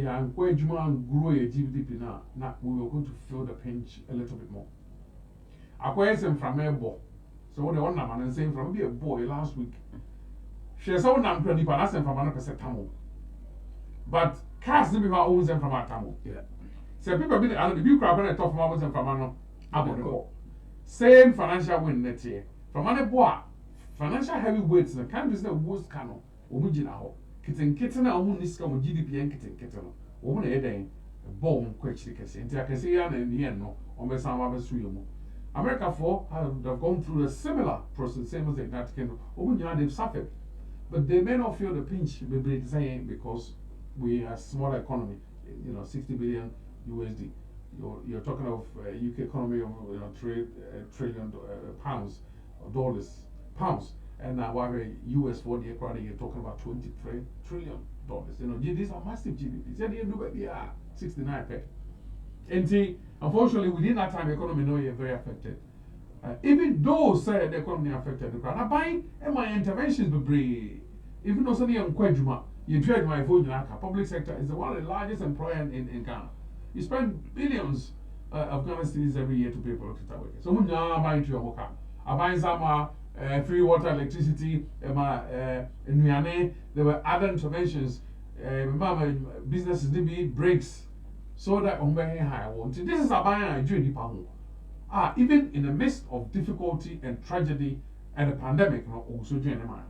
I'm going to grow a GDP now. Now we are going to feel the pinch a little bit more. I question from a boy. So what the one man and saying from be a boy last week. She saw nam pretty but that's from 100% Tamil. But cast them owns them from our Tamil. Yeah. So people be the view crowd and talk about them from Abon. Same financial win net year. From an boy, financial heavyweights the countries that worst canoe, Omujina, kitten, or Niska, GDP and kitten, woman a day, a bomb question, and I can see and the end, no, on the Sama Sumo. America 4 have gone through a similar process, same as the United Kingdom. Omujina, they've suffered, but they may not feel the pinch, because we are a smaller economy, 60 billion USD. You're talking of UK economy of trillion pounds or dollars, pounds, and now US for the economy you're talking about $23 trillion. These are massive GDPs. Said you know we are 69 pay. And unfortunately within that time the economy you're very affected. Even though say the economy affected the crowd, I buy my interventions be brave. Even though something on Kwejuma, you trade my phone public sector is one of the largest employers in Ghana. You spend billions of Ghana cedis every year to pay for the work. So we now buying to your worker. I buy some free water, electricity, there were other interventions. Businesses need breaks so that on higher want. This is a buying a even in the midst of difficulty and tragedy and a pandemic, also doing the mind.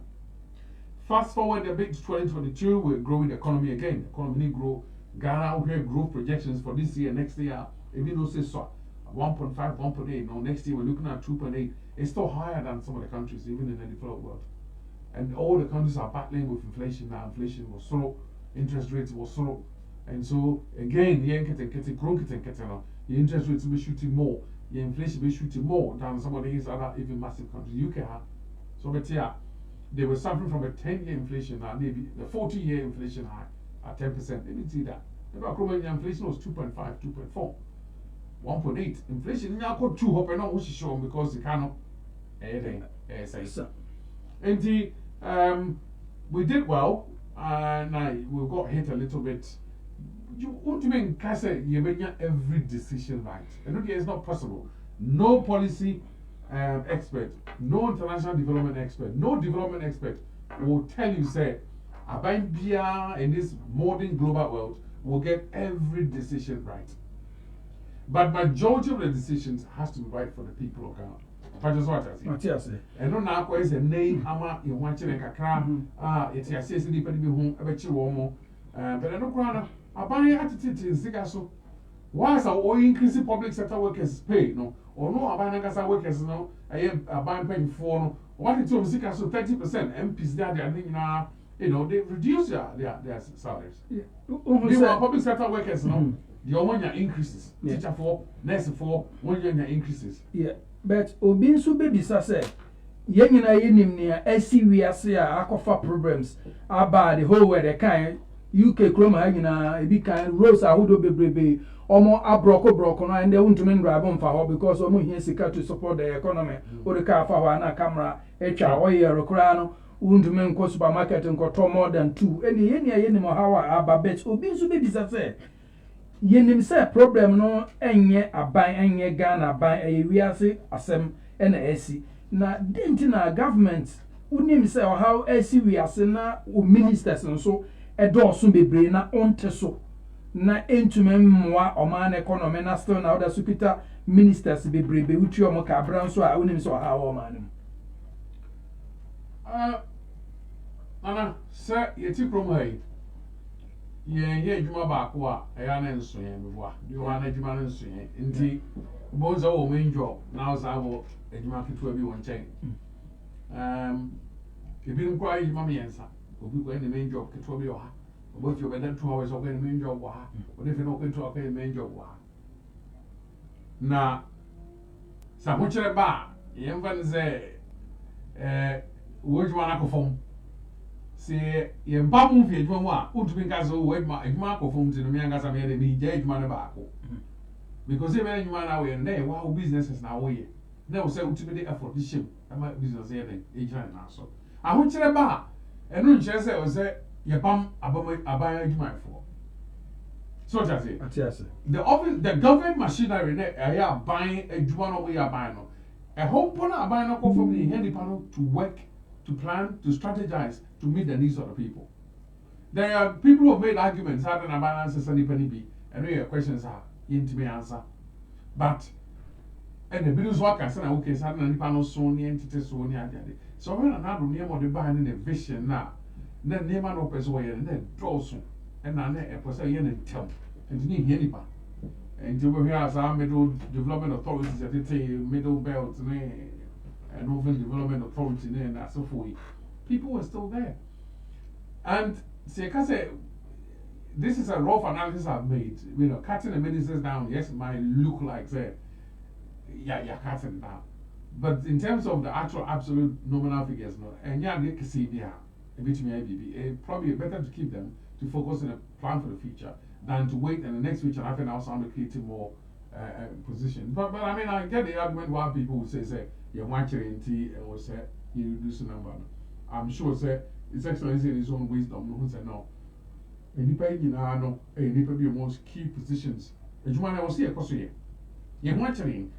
Fast forward a bit to 2022, we're growing the economy again. The economy grow. Ghana will have growth projections for this year, next year. Even though say so, 1.5, 1.8. Now next year we're looking at 2.8. It's still higher than some of the countries, even in the developed world. And all the countries are battling with inflation now. Inflation will slow, interest rates will slow. And so again, the interest rates will be shooting more, the inflation will be shooting more than some of these other even massive countries. UK have. So but yeah, they were suffering from a 10-year inflation now, maybe the 40-year inflation high at 10%. They didn't see that. The inflation was 2.5, 2.4, 1.8. Inflation now got 2 up and not show because the cannot and we did well, and we got hit a little bit. You want to make you make every decision right. And okay, it's not possible. No policy expert, no international development expert, no development expert will tell you, say, Abambia in this modern global world will get every decision right. But majority of the decisions has to be right for the people of Ghana. Just what I say. And no now is a name ama you want to make a cram. It's a CSD penny home, a bet you more. But I don't crown a buying attitude in Sigaso. Why is our increasing public sector workers pay? No, or no, Abanagasa workers no, I am a buying paying for no. What it's of Sigaso 30% MPs there, they are thinking now, you know, they reduce their salaries. Yeah. Public sector workers no, the one increases. Teacher for, nurse for, 1 year increases. Yeah. But Obin so baby say yen na yenim ne asi wiase a akofa problems about the whole world the kind UK kroma nyina e bi kan rose ahodo bebrebe omo abroko no and they won't mean drive on for because omo here sika to support the economy o de ka fa wa na camera etwa oyero kra no won't mean ko supermarket nko more than 2 and yen ya yenim how ababet Obin so baby say yenim say problem no enye aban enye Ghana aban wiase asem na esi na denti na government unim say how esi wiase na o ministers nso edoso bebre na onte so na entume mmoa oman economy na still na other supita ministers bebre be uti omo ka bran so a unim say how oman ana say yeti promo hai ye adwuma baako a eya na nso ye meboa di ho na adwuma na nso ye nti bonza wo main job now za wo adwuma ketewa bi won chen ebi nkwa adwuma me yensa obi ko any main job ketewa bi ha obo fi obeda 2 hours obo any main job wa ha odi fi no ko 2 hours main job wa na sa ho kire ba ye mfa nze wo adwuma na kofom se ye mpa mu fi adwuma mu a utumi nka so wo adwuma akofom ti no me angasa me de bi je adwuma na baako because e be adwuma na we na wa businesses na wo ye na wo say utumi de effort di shim ama business ye den e jira na so aho kire ba enu nkire say o say ye pam aban adwuma fo so just say the government machinery na ya aban adwuma no we aban no e hope na aban no kofom ni hendi panel to work, to plan, to strategize, to meet the needs of the people. There are people who have made arguments, how can a balance any penny be? And your questions are into me answer. But and the business workers say, okay, so any panel Sony entity Sony and so when another name of the buying a vision now, then name an opens away and then draw soon. And then a person and tell and need anybody. And you will hear as our middle development authorities at the middle belt and Open Development Authority and that's so for people were still there. And see, I can say this is a rough analysis I've made. You know, cutting the ministers down, yes, it might look like say, yeah, you're cutting down. But in terms of the actual absolute nominal figures, no, and yeah, they can see there, a bit me IBB, probably better to keep them to focus on a plan for the future than to wait and the next future happen now sound creating more position. But I mean, I get the argument why people will say you want your NT and will say you reduce the number. I'm sure say His Excellency in his own wisdom who said no. And you pay no, and you be most key positions. And you want to see a question. You want to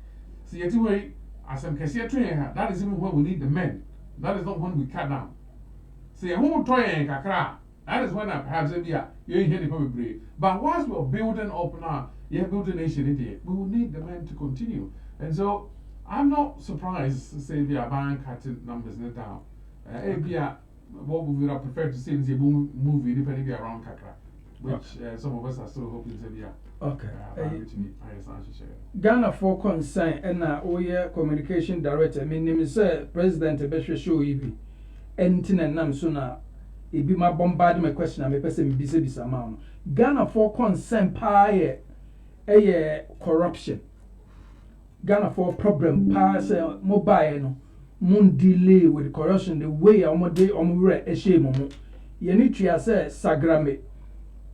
see it way as I'm cashier train. That is even when we need the men. That is not when we cut down. See a whole toy and kakra. That is when perhaps you ain't hear the public brave. But whilst we're building up now, you build a nation in there, we will need the men to continue. And so I'm not surprised to say we are buying cutting numbers down. What we would have preferred to see is a movie depending around Kakra, which some of us are still hoping to be. Okay. I Ghana for concern and communication director. I mean, say President Beshe show you anything nam so na ebi ma bombard my question am person me bisa ma Ghana for concern pa corruption. Ghana for problem pa say mobile no mun delay with corruption the way omode omure ehye mo ye ni tria say sagrame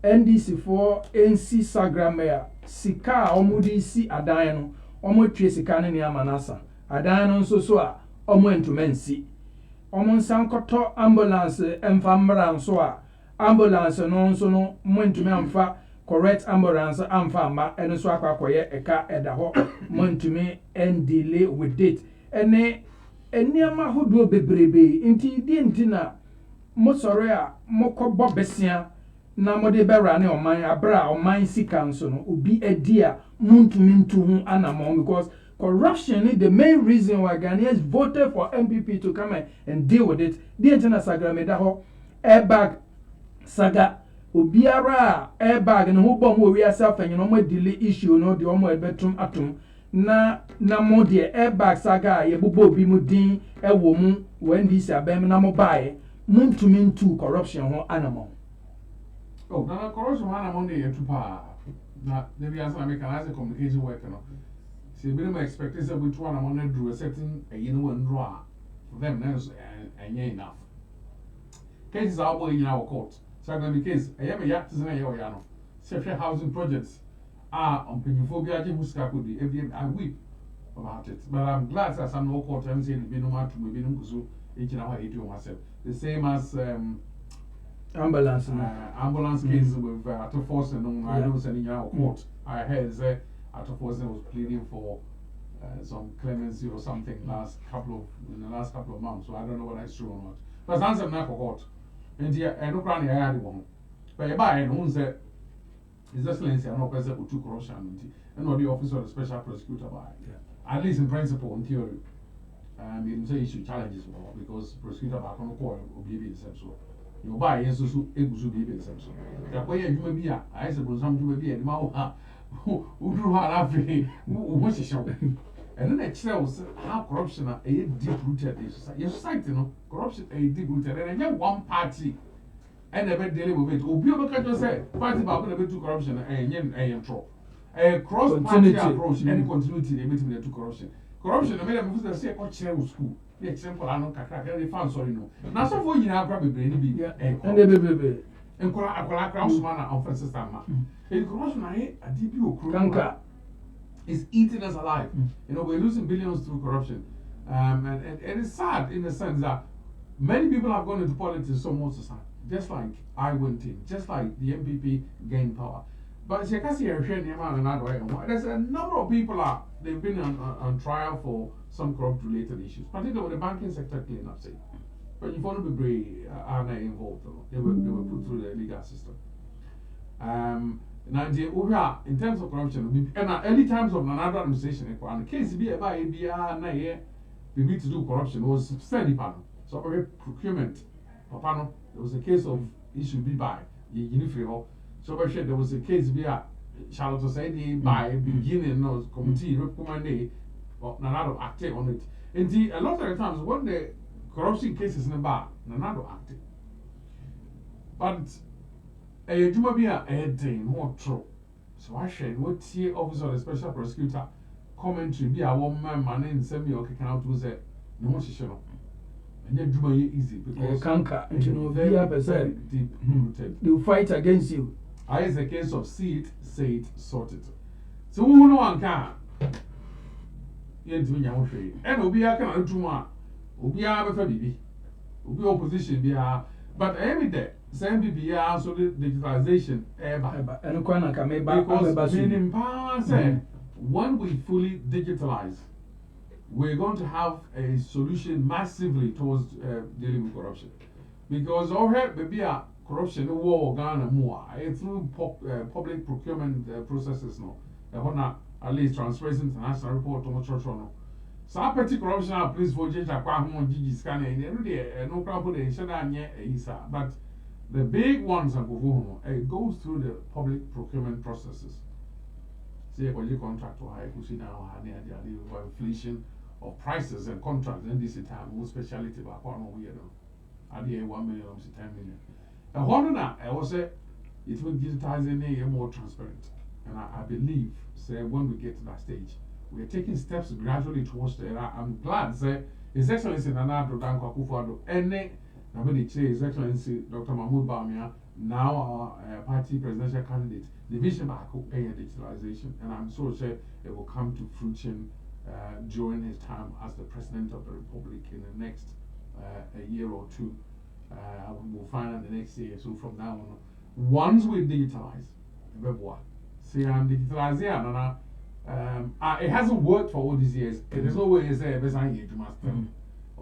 NDC for NC sagrame sika omudi si adan no omotwe sika ne amanasa adan no nso so a omo entumansi omo nsankoto ambulance emfamra nso a ambulance no nso no mo ntumi amfa correct ambulance amfa ma eno so akwakoye eka edaho mo ntumi and delay with it ene eniama hodo bebrebe inti di ntina mo sore a mo kobbo besia na mo de bera ne oman abra oman sika nso no obi edi a muntumi ntu hu anamo because corruption is the main reason why Ghanaians voted for NPP to come and deal with it. The internal sagrameda ho airbag saga obiara airbag no ho bom we yourself and no delay issue no the omo bedroom atom na mo de airbag saga ye bobo obi mu din e wo mu when this abem na mo bae muntumi ntu corruption ho anamo. Oh, now corruption anamo dey too pa. Na maybe as I make an communication work no. See, minimum expectation which one I want to do a certain one draw for them and enough. Cases are in our court. So I'm going to case I am a yacht is a yano. Separate housing projects are on Penophobia, Muscapudi, every I weep about it. But I'm glad that some no court and saying be no matter to be no each and our 80 myself. The same as ambulance cases with to force and I don't send in our court. I heard Atophosen was pleading for some clemency or something in the last couple of months. So I don't know whether it's true or not. But answer na court. And here I don't cry I had one. But by and who said His Excellency and no person who took corruption and not the office of the special prosecutor by. At least in principle, in theory. You say issue challenges because prosecutor back on the court will be the same so. You buy yes so able to be the same so. The way you may be I suppose some you may be a mouth. Who drew her laughing? What's a show? And then it shows how corruption are a deep rooted in society. Your society, no corruption a deep rooted, and then one party and never dealing with it. Obi Obaka just said, party about never to corruption and yen trouble. A cross party approach, any continuity they meet to corruption. Corruption, I made them who say, what chair school. The example, I know, they found sorry no. Now, so for you have probably be and baby. And Kola Krausman offenses time. In corruption, a DPO is eating us alive. You know, we're losing billions through corruption. And it's sad in the sense that many people have gone into politics so most of the time. Just like I went in, just like the NPP gained power. But there's a number of people they've been on trial for some corrupt related issues, particularly with the banking sector cleanup, say. But you want to be brave, are not involved. They were put through the legal system. Now, in terms of corruption, and early times of another administration, the case be about ABR, the need to do corruption was fairly panel. So, procurement, there was a case of issue be by Unifree. So, there was a case be Charlotte said by beginning of committee recommended another acting on it. And a lot of the times, when the corruption cases in the bar, another acting. But a Juma be a day more true. So I shared what the officer of the special prosecutor commentary be a woman man in semi or can out to say no more session. And then Juma easy because canker and you know very deep rooted. They'll fight against you. I is a case of see it, say it, sort it. So who no one can. Yen to me, and Obi I can do one. Obi I have a baby. Obi opposition be a but every day. Same people also digitalization ever. And because meaning power say when we fully digitalize, we're going to have a solution massively towards dealing with corruption. Because already maybe a corruption war Ghana more through public procurement processes no. At least Transparency International report on church no. So I petty corruption police for judge akwa Gigi scanner and no crowd put a but the big ones it goes through the public procurement processes. say a contract or high pushing now inflation of prices and contracts and this time more speciality about one year at the 1 million 10 million. And one I will say it will digitize any more transparent. And I believe say when we get to that stage, we are taking steps gradually towards there. I'm glad say His Excellency Nana Addo Dankwa Akufo-Addo any His Excellency Dr. Mahmoud Bawumia, now our party presidential candidate, the vision back digitalization, and I'm so sure it will come to fruition during his time as the President of the Republic in the next a year or two. We'll find out the next year. So from now on, once we digitalize, it hasn't worked for all these years. There's no way it's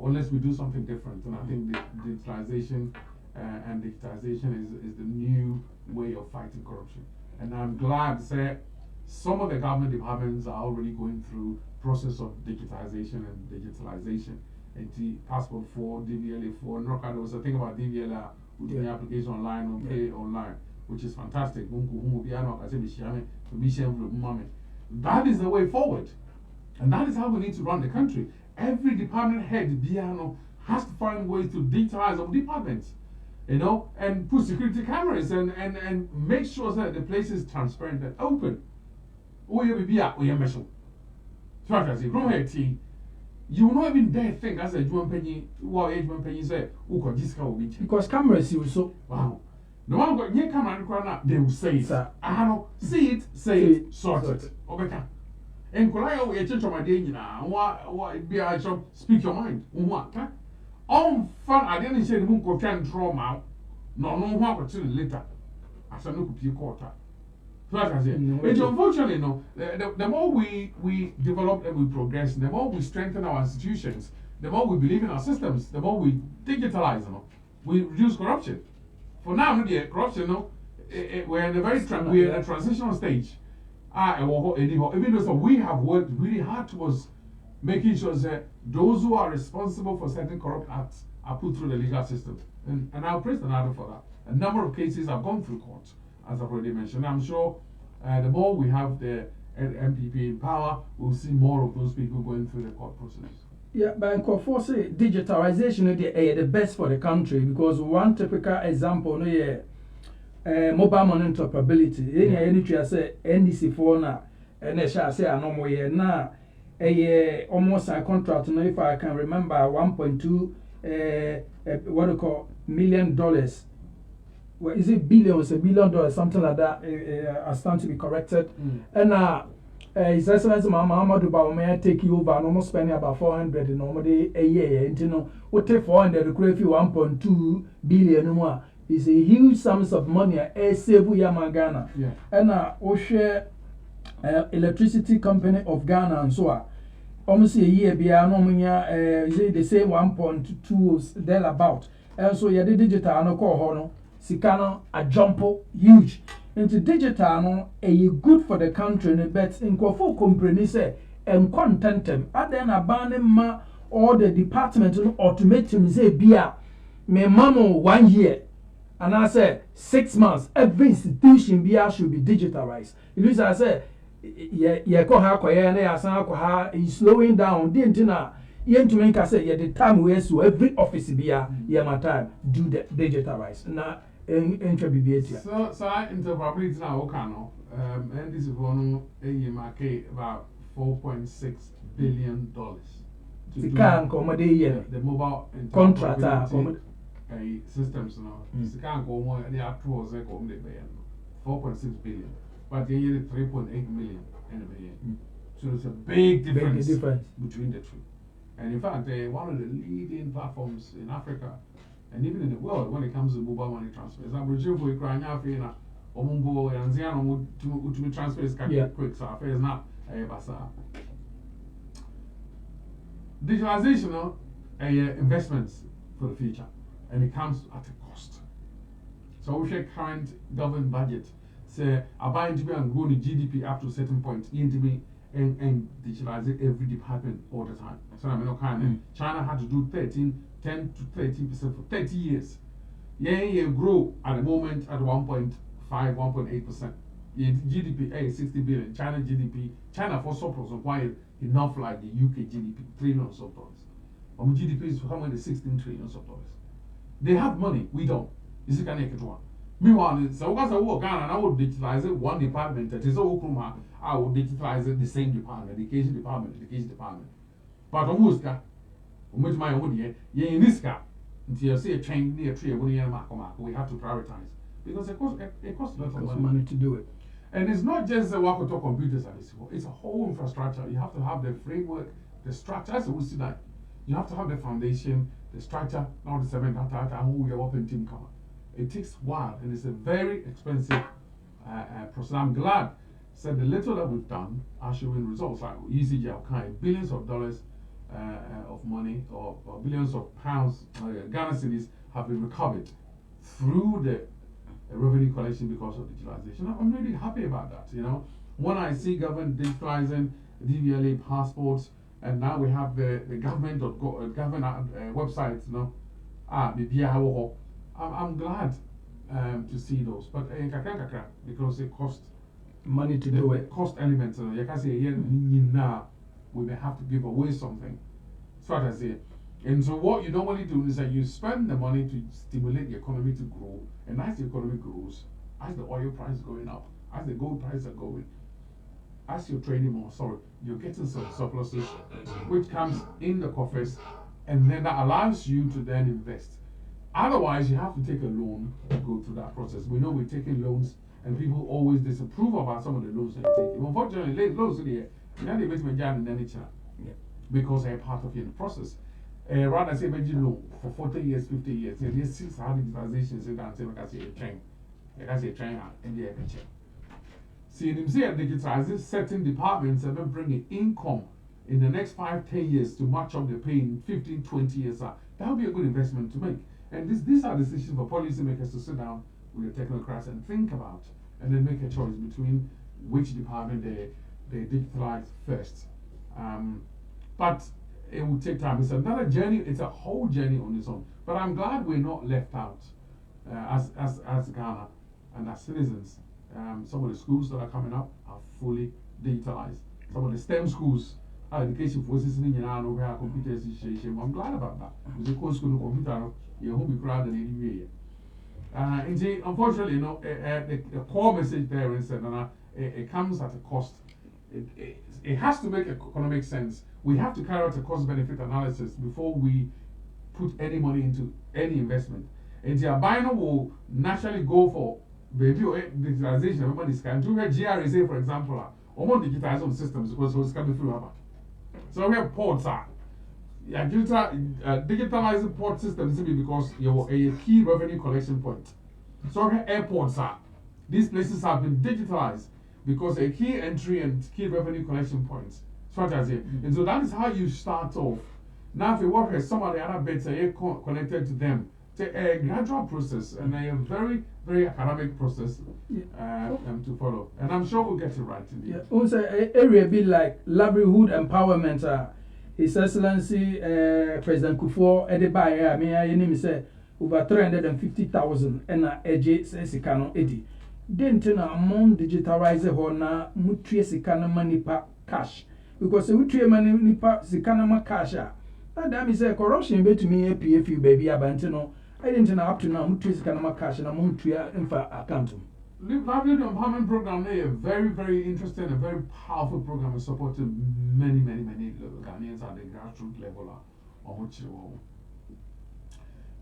unless we do something different. And I think the digitalization and digitization is the new way of fighting corruption. And I'm glad to say some of the government departments are already going through process of digitization and digitalization. And the passport for DVLA for NROCA, there was a thing about DVLA with the application online or pay online, which is fantastic. That is the way forward. And that is how we need to run the country. Every department head, has to find ways to digitalize our departments, and put security cameras and make sure that the place is transparent and open. You will not even dare think as a Juan Penny, say, because cameras you so. Wow. No one got your camera, they will say it. I know, see it, say it, sort it. Okay. And Kolaya, we change my day now. What be I shall speak your mind? On fun, I didn't say the moon could can draw out. No, what to later. As a look at your quarter. So as I say, unfortunately, the more we develop and we progress, the more we strengthen our institutions, the more we believe in our systems, the more we digitalize them, we reduce corruption. For now, corruption, we're in a we're in a transitional stage. Even though we have worked really hard towards making sure that those who are responsible for certain corrupt acts are put through the legal system. And I'll praise the Nado for that. A number of cases have gone through court, as I've already mentioned. I'm sure the more we have the NPP in power, we'll see more of those people going through the court process. Yeah, but for say digitalization is the best for the country because one typical example, mobile money interoperability. Any tree say NDC for na, and they shall say no more na almost a contract. If I can remember, 1.2 what do call $1 million. Well, is it billions? $1 billion, something like that. I stand to be corrected. And His Excellency Muhammadu Bawumia take you over and almost spending about 400 normally a year. And what take 400 create 1.2 billion more. It's a huge sums of money. Save Ghana. Yeah. And we share electricity company of Ghana and so on. Almost a year they say 1.2 there about. And so the digital no call hono. Sikano a jumpo huge. Into digital no good for the country but in Kofo comprehend say and contentem aden abandon ma all the department no automate say bia me mamo 1 year and I say 6 months every institution bia should be digitalized. It I say ko ha koye na ya san ko ha is slowing down the ntina to make us say the time we so every office bia my time do the digitalized na so I interoperability now and this is one about $4.6 billion to do the mobile interoperability systems now. The actual was 4.6 billion, but they needed 3.8 million in so it's a big difference between the two. And in fact, one of the leading platforms in Africa and even in the world when it comes to mobile money transfers. I'm sure for crying out for Omumbo and Ziano to transfers quick, so affairs not a basa. Digitalization investments for the future, and it comes at a cost. So we share current government budget. Say about to be and grow the GDP up to a certain point, into be and digitalize every department all the time. So I mean, China had to do 10 to 13% for 30 years. Yeah, grow at the moment at 1.5, 1.8%. GDP 60 billion. China GDP, China for surplus requires enough like the UK GDP, trillions of dollars. GDP is how many 16 trillions of dollars. They have money, we don't. This is kind of one. Meanwhile, so what's a work and I would digitalize it one department. That is all I would digitalize it the same department, education department. But almost got much my own ye in this car until you see a train near tree we have to prioritize because it costs a lot of money to do it. And it's not just the work of computers at this it's a whole infrastructure. You have to have the framework, the structure. As we see that you have to have the foundation, the structure, not the cement who we are open team cover. It takes a while and it's a very expensive process. I'm glad said the little that we've done are showing results like ECG kind billions of dollars of money or billions of pounds, Ghana cedis have been recovered through the revenue collection because of digitalization. I'm really happy about that. You know, when I see government digitalizing DVLA passports, and now we have the government websites. You know, I'm glad to see those, but because it costs money to do it. Cost elements. You can say we may have to give away something. That's what I say. And so what you normally do is that you spend the money to stimulate the economy to grow. And as the economy grows, as the oil price is going up, as the gold prices are going, as you're trading more, you're getting some surpluses, which comes in the coffers, and then that allows you to then invest. Otherwise, you have to take a loan to go through that process. We know we're taking loans, and people always disapprove about some of the loans they're taking. Unfortunately, loans are because they're part of the process. Rather say loan for 40 years, 50 years, and this is how digitalization is done. Say a train and the check. See, them say digitizing certain departments and then bringing income in the next 5-10 years to match up the pay in 15-20 years. That would be a good investment to make. And these are decisions for policymakers to sit down with the technocrats and think about, and then make a choice between which department they digitalize first. But it will take time. It's another journey. It's a whole journey on its own. But I'm glad we're not left out as Ghana and as citizens. Some of the schools that are coming up are fully digitalized. Some of the STEM schools, education forces in the computers. I'm glad about that. Because the course school computer, you won't be crowded anyway. Unfortunately, you know, the core message there is that it comes at a cost. It has to make economic sense. We have to carry out a cost-benefit analysis before we put any money into any investment. And the albino will naturally go for baby digitalization. Everybody's kind to where GRSA, for example, almost digitize on systems because it's coming through. So we have ports are. Yeah, digitalizing port systems simply because you're a key revenue collection point. So airports are. These places have been digitalized because a key entry and key revenue collection points. And so that is how you start off. Now, if you work with some of the other bits connected to them, it's a gradual process and a very, very academic process to follow. And I'm sure we'll get it right indeed. Yeah. Also, area be like livelihood empowerment. His Excellency President Kufuor Edebaya, I mean, I name say over 350,000 and AJ says he cannot edit. Then among digitalize hona mutri sikana manipa cash. Because we treat money nipa sikana cash. That damn is a corruption bet to me a PFU baby abantino. I didn't know up to now mutri sikana cash and a mutria infa account. Livelihood Empowerment Program is a very, very interesting and very powerful program and supported many Ghanaians at the grassroots level on which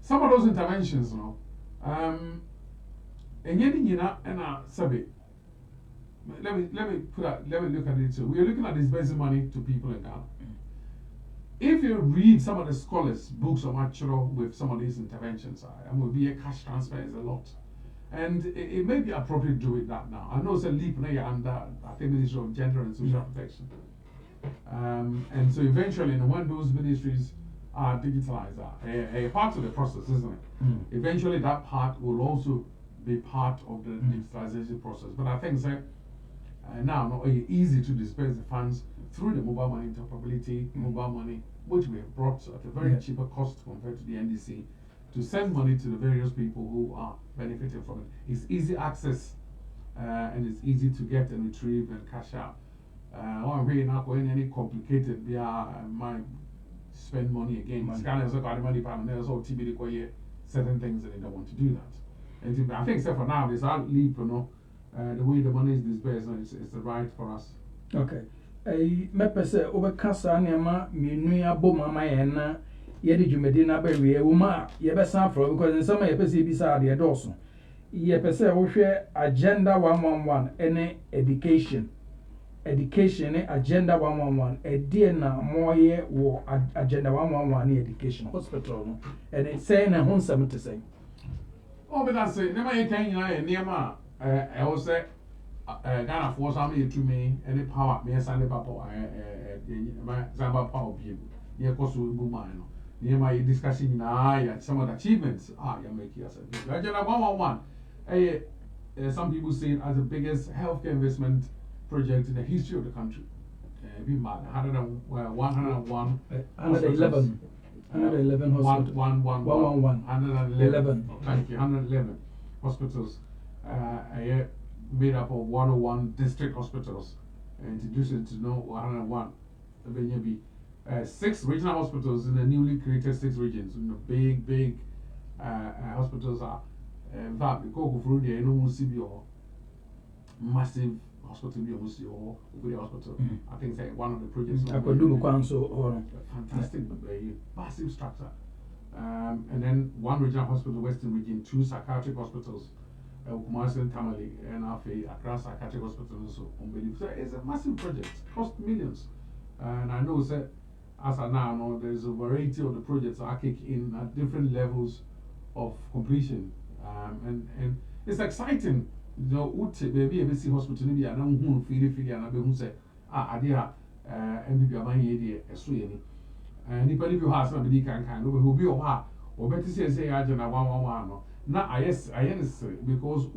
some of those interventions, you know, and yet and survey. Let me look at it too. We are looking at disbursing money to people in Ghana. If you read some of the scholars' books on Machiro with some of these interventions, and will be a cash transfer is a lot. And it may be appropriate to do it that now. I know it's a leap now under I think Ministry of Gender and Social Protection. And so eventually, when those ministries are digitalized, a part of the process, isn't it? Eventually, that part will also be part of the digitalization process. But I think now not easy to disperse the funds through the mobile money interoperability, mobile money, which we have brought at a very cheaper cost compared to the NDC, to send money to the various people who are benefiting from it. It's easy access and it's easy to get and retrieve and cash out. One way not going any complicated, might spend money again. Scanners are got the money, but there's all TB certain things that they don't want to do that. And I think, except for now, this out leap, the way the money is disbursed, it's the right for us. Okay. Mepe se obeka saa nneɛma mmienu abɔ mama yɛn na yɛde dwumadi na bɛwie wo ma yɛbɛsan afro because nsɛm a yɛpɛ sɛ ebisa adeɛ dɔɔso yɛpɛ sɛ wohwɛ agenda 111 ɛne education ne agenda 111 ɛdeɛ na moyɛ wɔ agenda 111 ne education hospital no ɛne sɛ na ho nsɛm te sɛ but that's it. Never you can nneɛma I was say Ghana for some to me any power me send papa my Zamba power people near cost will be mine near my discussion na some of the achievements you make yourself agenda 111 some people say it as the biggest healthcare investment project in the history of the country be mad 101 111 hospitals 111 thank you 111 hospitals made up of 101 district hospitals, introduced it to know 101. Then you be 6 regional hospitals in the newly created 6 regions. Big hospitals are. In fact, the go through there, no CBO, massive hospital, hospital. I think it's one of the projects. I could do council fantastic, massive structure. And then 1 regional hospital, Western region, 2 psychiatric hospitals. Kumasi and Tamale and Accra Psychiatric Hospital so it's a massive project, cost millions. And I know that as I now know there's a variety of the projects are kicking in at different levels of completion. And it's exciting. You know, maybe a BC hospital maybe I don't know feel and I be who say idea NPP abanye a swing. And if you have somebody can who be or better say agenda 111. Now I necessary because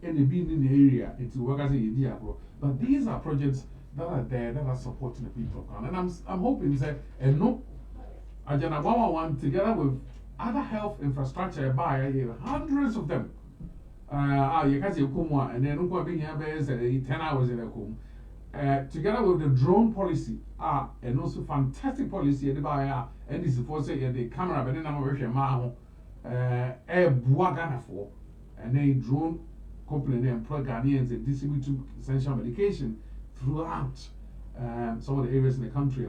any being in the area it's work as a idea, but these are projects that are there that are supporting the people of Ghana. And I'm hoping that no agenda 111 together with other health infrastructure by hundreds of them. You can say Kumwa and then being here 10 hours in a kum. Together with the drone policy, and also fantastic policy and this is for say the camera, but then I'm over here. Ghana for and a drone company employ Ghanaians and distribute essential medication throughout some of the areas in the country.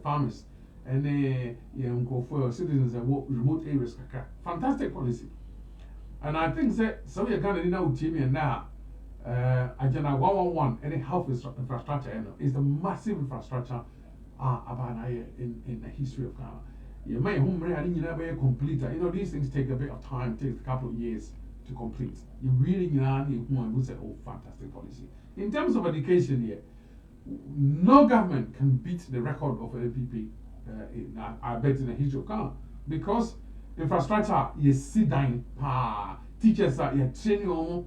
Farmers and for citizens in remote areas. Fantastic policy. And I think that some of your Ghana now team and now agenda 111 any health infrastructure is the massive infrastructure about in the history of Ghana. You may complete. You know, these things take a bit of time, takes a couple of years to complete. You really need say, oh, fantastic policy. In terms of education here, no government can beat the record of NPP, I bet in the history of Ghana. Because infrastructure is sit down, teachers are training on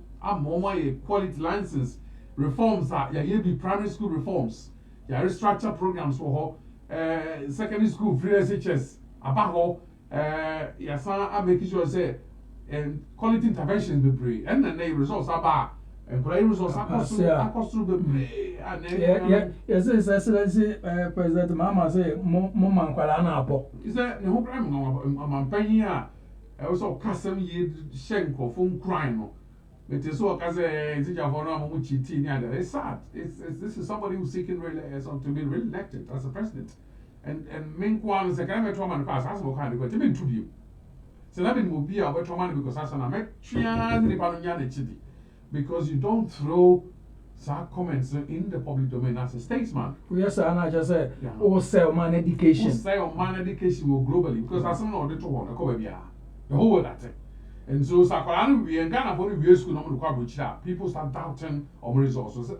quality license, reforms are be primary school reforms, restructure programs for secondary school free SHS. About yes, I'm making sure say and quality interventions be brave, and then the results are bad, and quality results are cost through the brave. Yes, Excellency, President Mama say, Mama Kwalana. Is that the whole crime? I'm paying here. I also custom ye shank or phone crime. It is so as a teacher for it's sad. This is somebody who's seeking to be re-elected as a president. And meanwhile, the kind of trauma pass as well kind of to interview. So that will be our trauma because as an because you don't throw such comments in the public domain as a statesman. Yes, and I just said, or sell man education. Sell man education will globally because as some of the whole world that thing. And so, we in Ghana for the school number people start doubting our resources.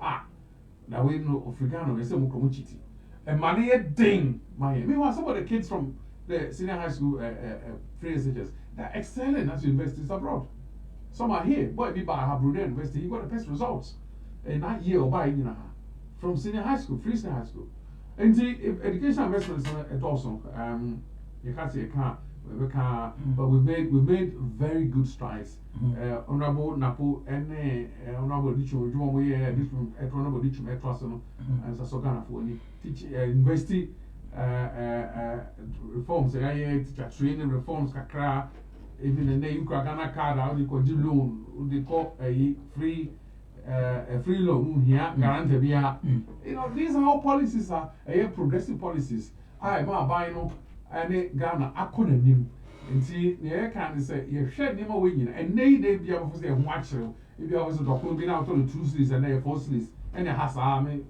Now we know Africano is a mukomuchiti. And money a ding, meanwhile, some of the kids from the senior high school free SHS, they're excelling at universities abroad. Some are here, boy, we buy Brunei University, you got the best results. And that year or by from senior high school, free senior high school. And see, if education investments are also, you can't say but we made very good strides. Honorable Napo and Honorable Dichum, Honorable Dichum, and Sasogana for any university reforms, training reforms, Kakra, even the name Ghana card, how they call loan, they call a free loan here, guaranteed. You know, these are all policies are progressive policies. I'm buying and Ghana, I couldn't name. And see, the air can say, you shed him away, and they be able to say, watch him. If you have been out on the 2 sleeves and they 4 sleeves, and a has army,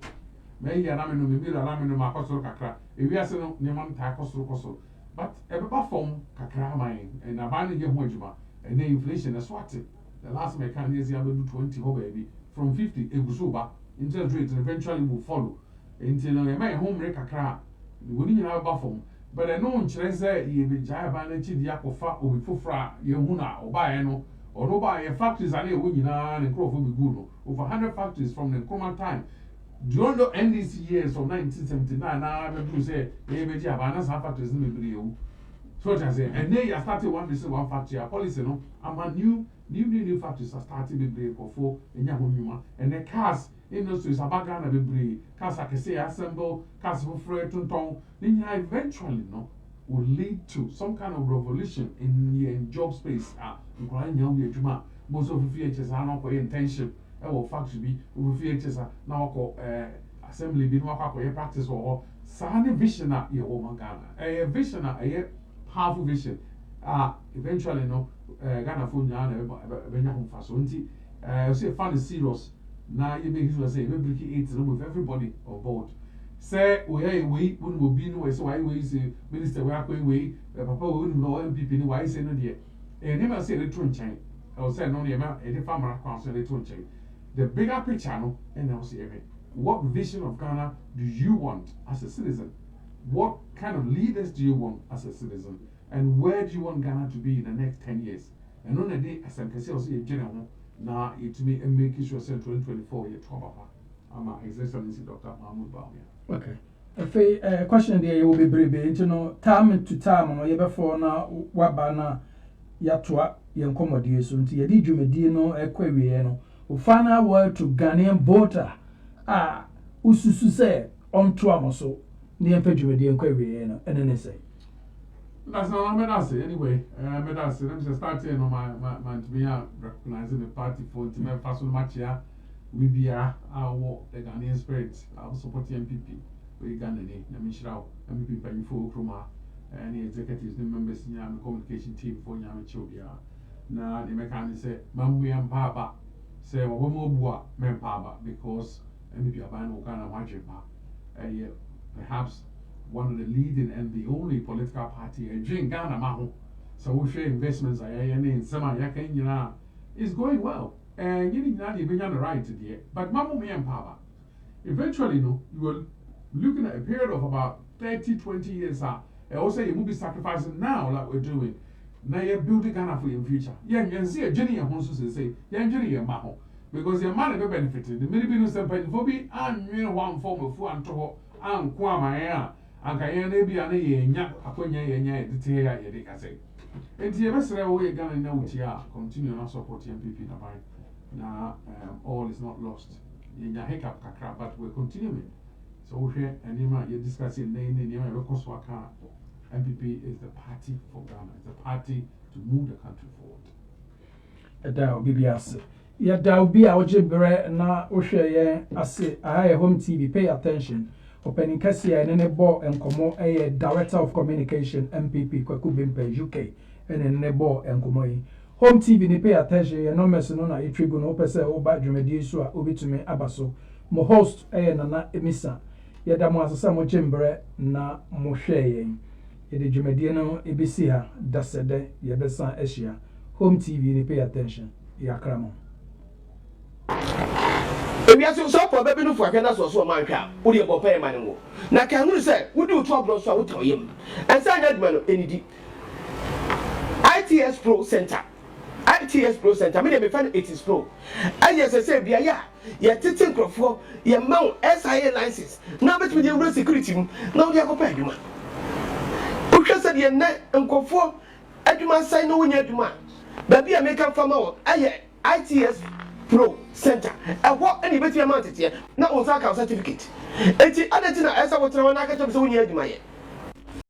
may I know maybe a ramen in my coastal cacra. If you are saying, Neman Tacoso, but a perform cacra mine, and a binding your wajima, and the inflation is swatted. The last mechanism is able to 20, oh baby, from 50, it was over, interest rates eventually will follow. Until I may home break a cra, we didn't have a buffer. But I know Chrese, you be Javalanchi, Yakofa, or Fufra, Yamuna, or Bayano, or no buy a factories and and Crawford Guno, over 100 factories from the Nkrumah time. During the NDC years of 1979, now I'm going to say, Havana's factories in the Brio. So I say, and they started one factory, a policy, no, I'm a new factories are starting to break or 4 in Yahoo, and the cars. Industries are back on a bit, cars I can say assemble, cars for free to town. Then eventually, no, will lead to some kind of revolution in the job space. Including young most of the VHS are not for intention. Our factory be over VHS are now called assembly, be more practice or Sani vision at your woman Ghana. A vision, a powerful vision. Eventually, no, Ghana for Benjamin Fasonti. Say fun is serious. Now you make sure say we break it with everybody on board. Say we will be no way, so I will say minister we are going way, papa we know NPP no why say no there. And never say the truth chain. I will say no near any farmer council the truth chain. The bigger picture no, and I will say what vision of Ghana do you want as a citizen? What kind of leaders do you want as a citizen? And where do you want Ghana to be in the next 10 years? And on the day as I can say also general. Now it may make sure 2024 year trouble. I'm an excellency Dr. Mahmoud Bawumia. Okay. If question there you will be brave, you know, time to time on your before now wabana yatwa yankomodi so nti ye di dwumadi no ekwawie no o final word to Ghanaian voter ususu say onto amoso ne empa dwumadi ekwawie no ene say. That's not what I say anyway. Let me start here on my to be recognizing the party for to make first match here. We be our the Ghanaian spirit. I will support the NPP. We Ghanaian. Let me shout. NPP paying for Nkrumah. Any executives, the members in the communication team for Nyame Chobia. Now the mechanic say, "Mamwe and Papa say we more boa men Papa because NPP are buying Ghana Majipa. Perhaps." One of the leading and the only political party in Ghana Mahu. So we share investments in Sama Yakan is going well. And you need not even on the right to the but Mamu me and Papa. Eventually, no, you were looking at a period of about 30-20 years. And also you will be sacrificing now like we're doing. Now you're building Ghana for your future. Yeah, you can see a Jenny and Honsu say, yeah, Jenny and Mahu. Because your money will benefit. The million sempen for be and you know one form of food and toho and Kwama. And can be an enya, upon ye detail ye say. And the rest of the way Ghana now continue not supporting NPP now. All is not lost. Yenya hiccup kakra, but we're continuing. So here and you discussing name because NPP is the party for Ghana, it's the party to move the country forward. That will be us. Yeah, that will be our jibber na Osha. I say, I home TV, pay attention. Opening Cassia and any ball and Como a director of communication NPP Kwakubimpe UK and any ball and Komoi. Home TV ni pay attention and no mesonona a tribune opese oba Jumedisu Ubitume Abaso. Mo host a nana Amissah. Yadamo as a samo chamber na Moshe. Yedi Jumediano Ibisia Dasede Yabesa Asia. Home TV ni pay attention. Yakramo. If you have some for baby no for can so man kwa wo dey pay man wo na kan hu say wo do trouble so wo tell him and say that man enidi ITS Pro Center me dey find it is pro and yes say bia ya titin crofo ya mount SIA license na bet me dey security now dey go pay adwuma wo said ye ne nkofo adwuma sai no wonya adwuma baby a make am farmer wo aye ITS Pro Center eho any beti amount tie na on sa certificate enti adati na esa wo tena na aka tebe so wonya adwuma ye